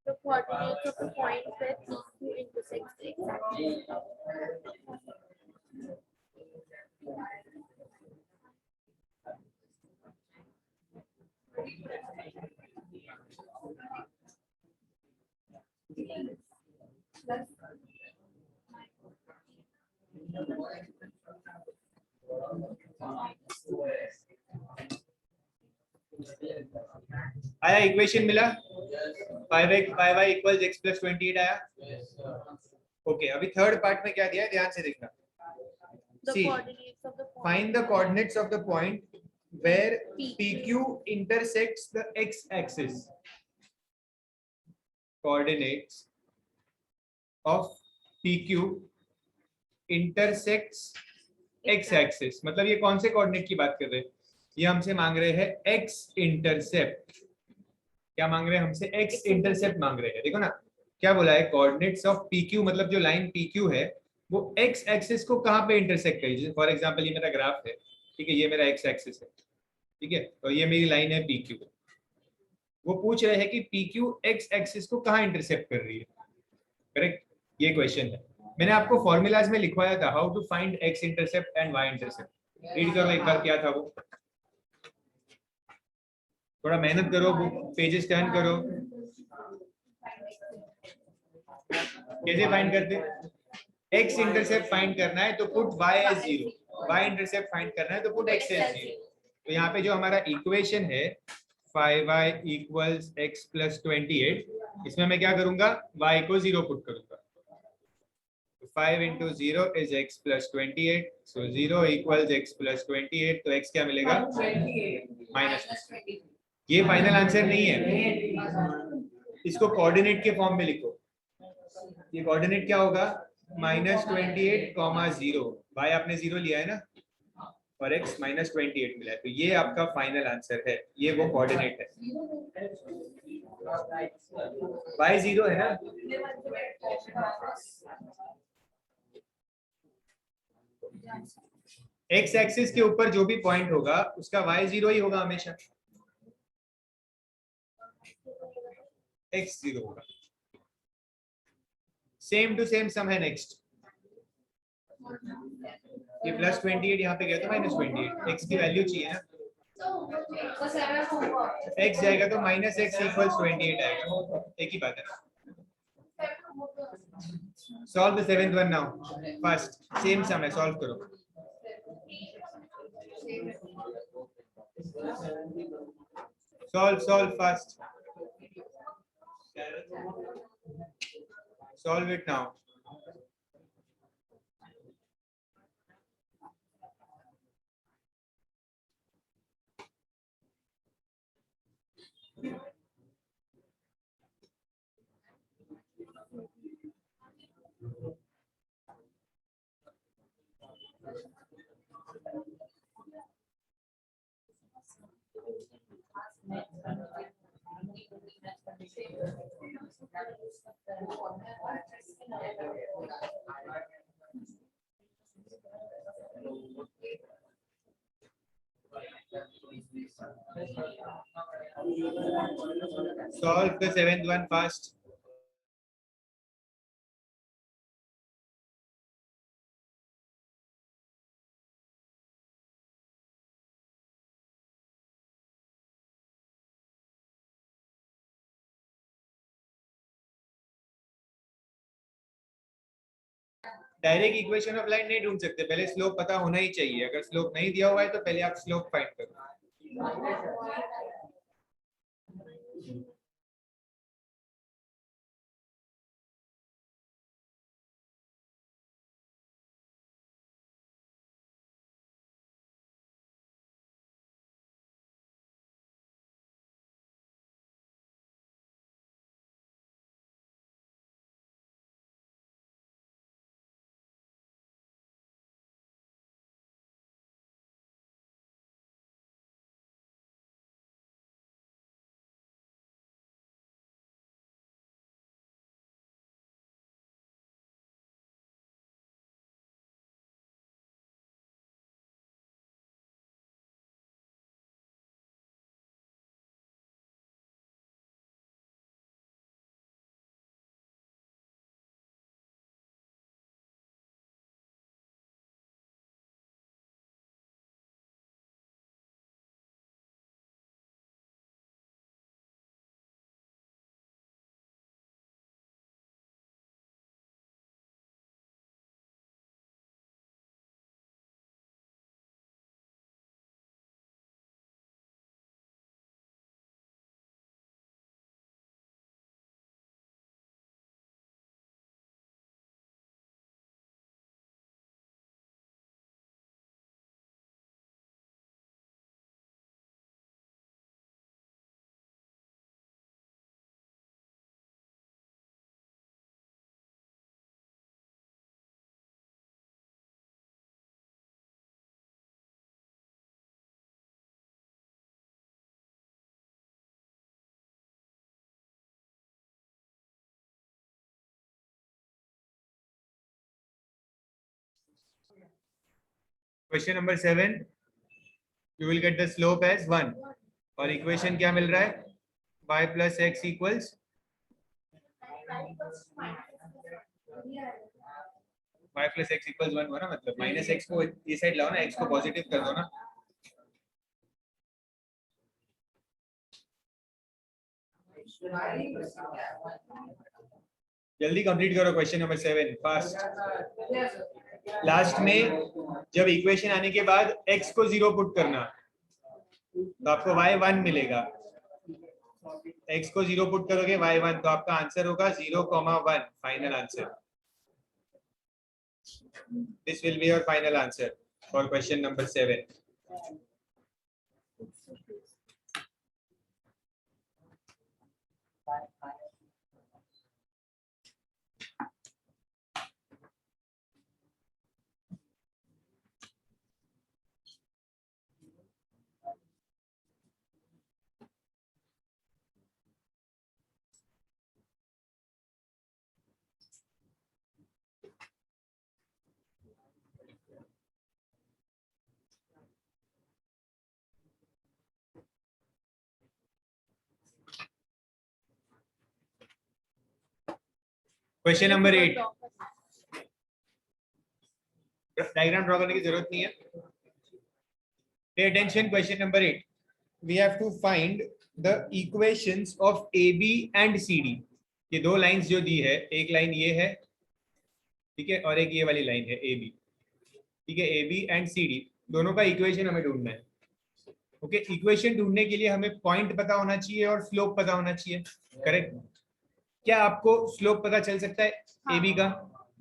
The coordinates of the point where PQ intersects the x-axis. आया इक्वेशन मिला 5y इक्वल्स x प्लस 28 आया। ओके अभी थर्ड पार्ट में क्या दिया है ध्यान से देखना। The See, coordinates of the point. find the coordinates of the point where PQ intersects the x-axis. Coordinates of PQ intersects x-axis मतलब ये कौन से कोऑर्डिनेट की बात कर रहे हैं? ये हमसे मांग रहे हैं x इंटरसेप्ट। क्या मांग रहे हैं हमसे? x इंटरसेप्ट मांग रहे हैं। देखो ना क्या बोला है, कोऑर्डिनेट्स ऑफ PQ मतलब जो लाइन PQ है वो x एक्सिस को कहाँ पे इंटरसेक्ट करेगी। जैसे फॉर एग्जांपल ये मेरा ग्राफ है, ठीक है, ये मेरा x एक्सिस है, ठीक है, तो ये मेरी लाइन है PQ। वो पूछ रहे हैं कि PQ x एक्सिस को कहाँ इंटरसेप्ट कर रही है, करेक्ट, ये क्वेश्चन है। मैंने आपको फॉर्मूलाज में लिखवाया था how to find x intercept and y intercept. Read करो एक बार क्या था वो, थोड़ा मेहनत करो, बुक पेजेस टर्न करो। कैसे फाइंड करते? x इंटरसेप्ट फाइंड करना है तो put y as 0, y intercept find करना है तो पुट x एज 0। तो यहाँ पे जो हमारा इक्वेशन है 5y इक्वल्स x प्लस 28, इसमें मैं क्या करूंगा, y को 0 पुट करूंगा। 5 into 0 is x plus 28, so 0 equals x plus 28, तो x क्या मिलेगा, माइनस। ये फाइनल आंसर नहीं है, इसको कोऑर्डिनेट के फॉर्म में लिखो। ये कोऑर्डिनेट क्या होगा, -28, 0, y आपने 0 लिया है ना और x -28 मिला है, तो ये आपका फाइनल आंसर है, ये वो कोऑर्डिनेट है। y 0 है ना, x एक्सिस के ऊपर जो भी पॉइंट होगा उसका y 0 ही होगा हमेशा, x 0 होगा। सेम टू सेम सम है नेक्स्ट, ये प्लस 28 यहाँ पे गया तो -28, x की वैल्यू चाहिए ना, x जाएगा तो -x इक्वल्स 28 आएगा, एक ही बात है। Solve the 7th one now, first same sum है, सॉल्व करो। Solve first, solve it now। Solve the 7th one first। Direct equation of line नहीं ढूंढ सकते, पहले स्लोप पता होना ही चाहिए। अगर स्लोप नहीं दिया हुआ है तो पहले आप स्लोप फाइंड करो। Question number 7 you will get the slope as 1 और इक्वेशन क्या मिल रहा है y plus x equals y plus x equals 1 हुआ ना, मतलब माइनस x को ये साइड लाओ ना, x को पॉजिटिव कर दो ना। जल्दी कंप्लीट करो क्वेश्चन नंबर 7 फास्ट। लास्ट में जब इक्वेशन आने के बाद x को 0 पुट करना तो आपको y 1 मिलेगा, x को 0 पुट करोगे y 1 तो आपका आंसर होगा 0,1 final answer. This will be your final answer for question number 7। Question number 8, diagram draw करने की जरूरत नहीं है। Pay attention, question number 8 we have to find the equations of AB and CD। ये दो लाइंस जो दी है, एक लाइन ये है, ठीक है, और एक ये वाली लाइन है AB, ठीक है। AB एंड CD दोनों का इक्वेशन हमें ढूंढना है। ओके, इक्वेशन ढूंढने के लिए हमें पॉइंट पता होना चाहिए और स्लोप पता होना चाहिए, करेक्ट। क्या आपको स्लोप पता चल सकता है AB का?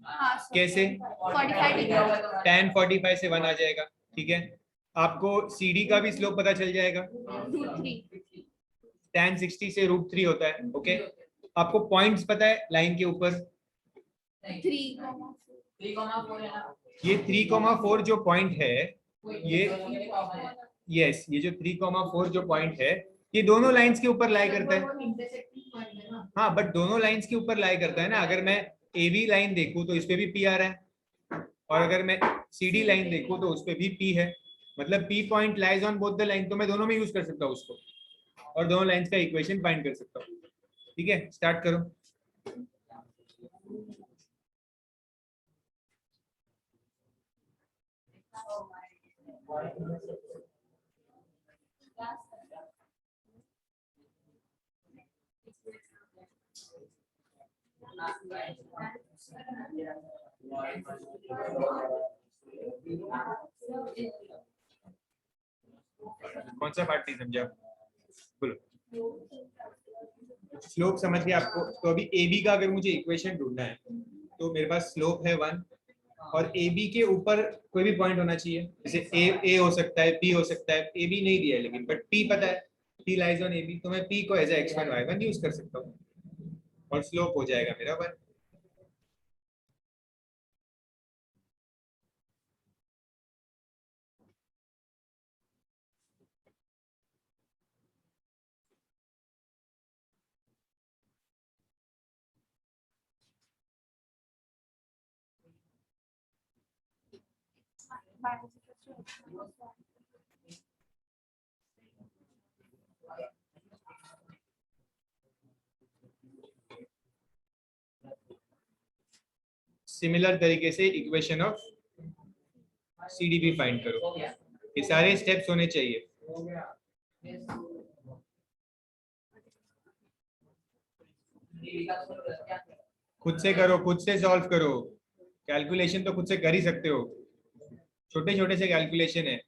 हाँ, कैसे? 45 डिग्री। tan 45 से 1 आ जाएगा, ठीक है। आपको CD का भी स्लोप पता चल जाएगा, √3 tan 60 से √3 होता है, ओके। आपको पॉइंट्स पता है लाइन के ऊपर 3,4 है ना? ये 3,4 जो पॉइंट है, ये यस, ये जो 3,4 जो पॉइंट है ये दोनों लाइंस के ऊपर लाई करता है। हाँ, बट दोनों लाइंस के ऊपर लाई करता है ना। अगर मैं AB लाइन देखूं तो इस पे भी P आ रहा है, और अगर मैं CD लाइन देखूं तो उस पे भी P है, मतलब P point lies on both the line. तो मैं दोनों में यूज कर सकता हूँ उसको और दोनों लाइंस का इक्वेशन फाइंड कर सकता हूँ, ठीक है। स्टार्ट करो। कौन सा पार्ट नहीं समझा, बोलो। स्लोप समझ गया आपको? तो अभी AB का अगर मुझे इक्वेशन ढूंढना है तो मेरे पास स्लोप है 1 और AB के ऊपर कोई भी पॉइंट होना चाहिए, जैसे A हो सकता है, B हो सकता है। AB नहीं दिया है लेकिन, बट P पता है, P लाइज ऑन AB, तो मैं P को एज x1 y1 यूज कर सकता हूँ और स्लोप हो जाएगा मेरा 1। सिमिलर तरीके से इक्वेशन ऑफ CD भी फाइंड करो। ये सारे स्टेप्स होने चाहिए। खुद से करो, खुद से सॉल्व करो। कैलकुलेशन तो खुद से कर ही सकते हो, छोटे छोटे से कैलकुलेशन है।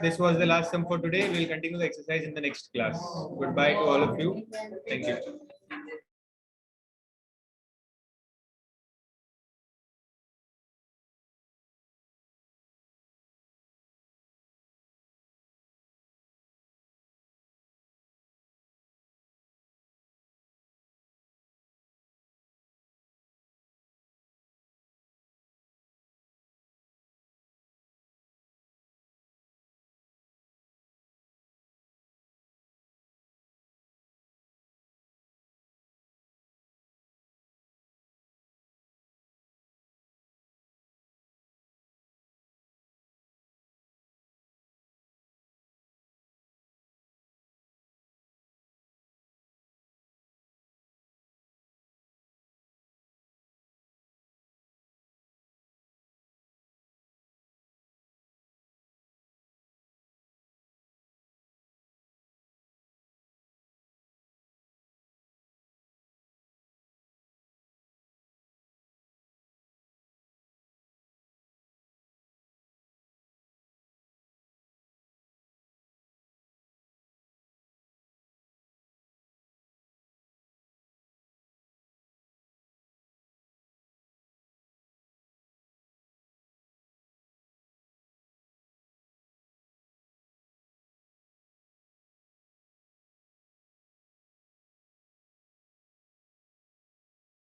This was the last sum for today. We'll continue the exercise in the next class. Goodbye to all of you. Thank you.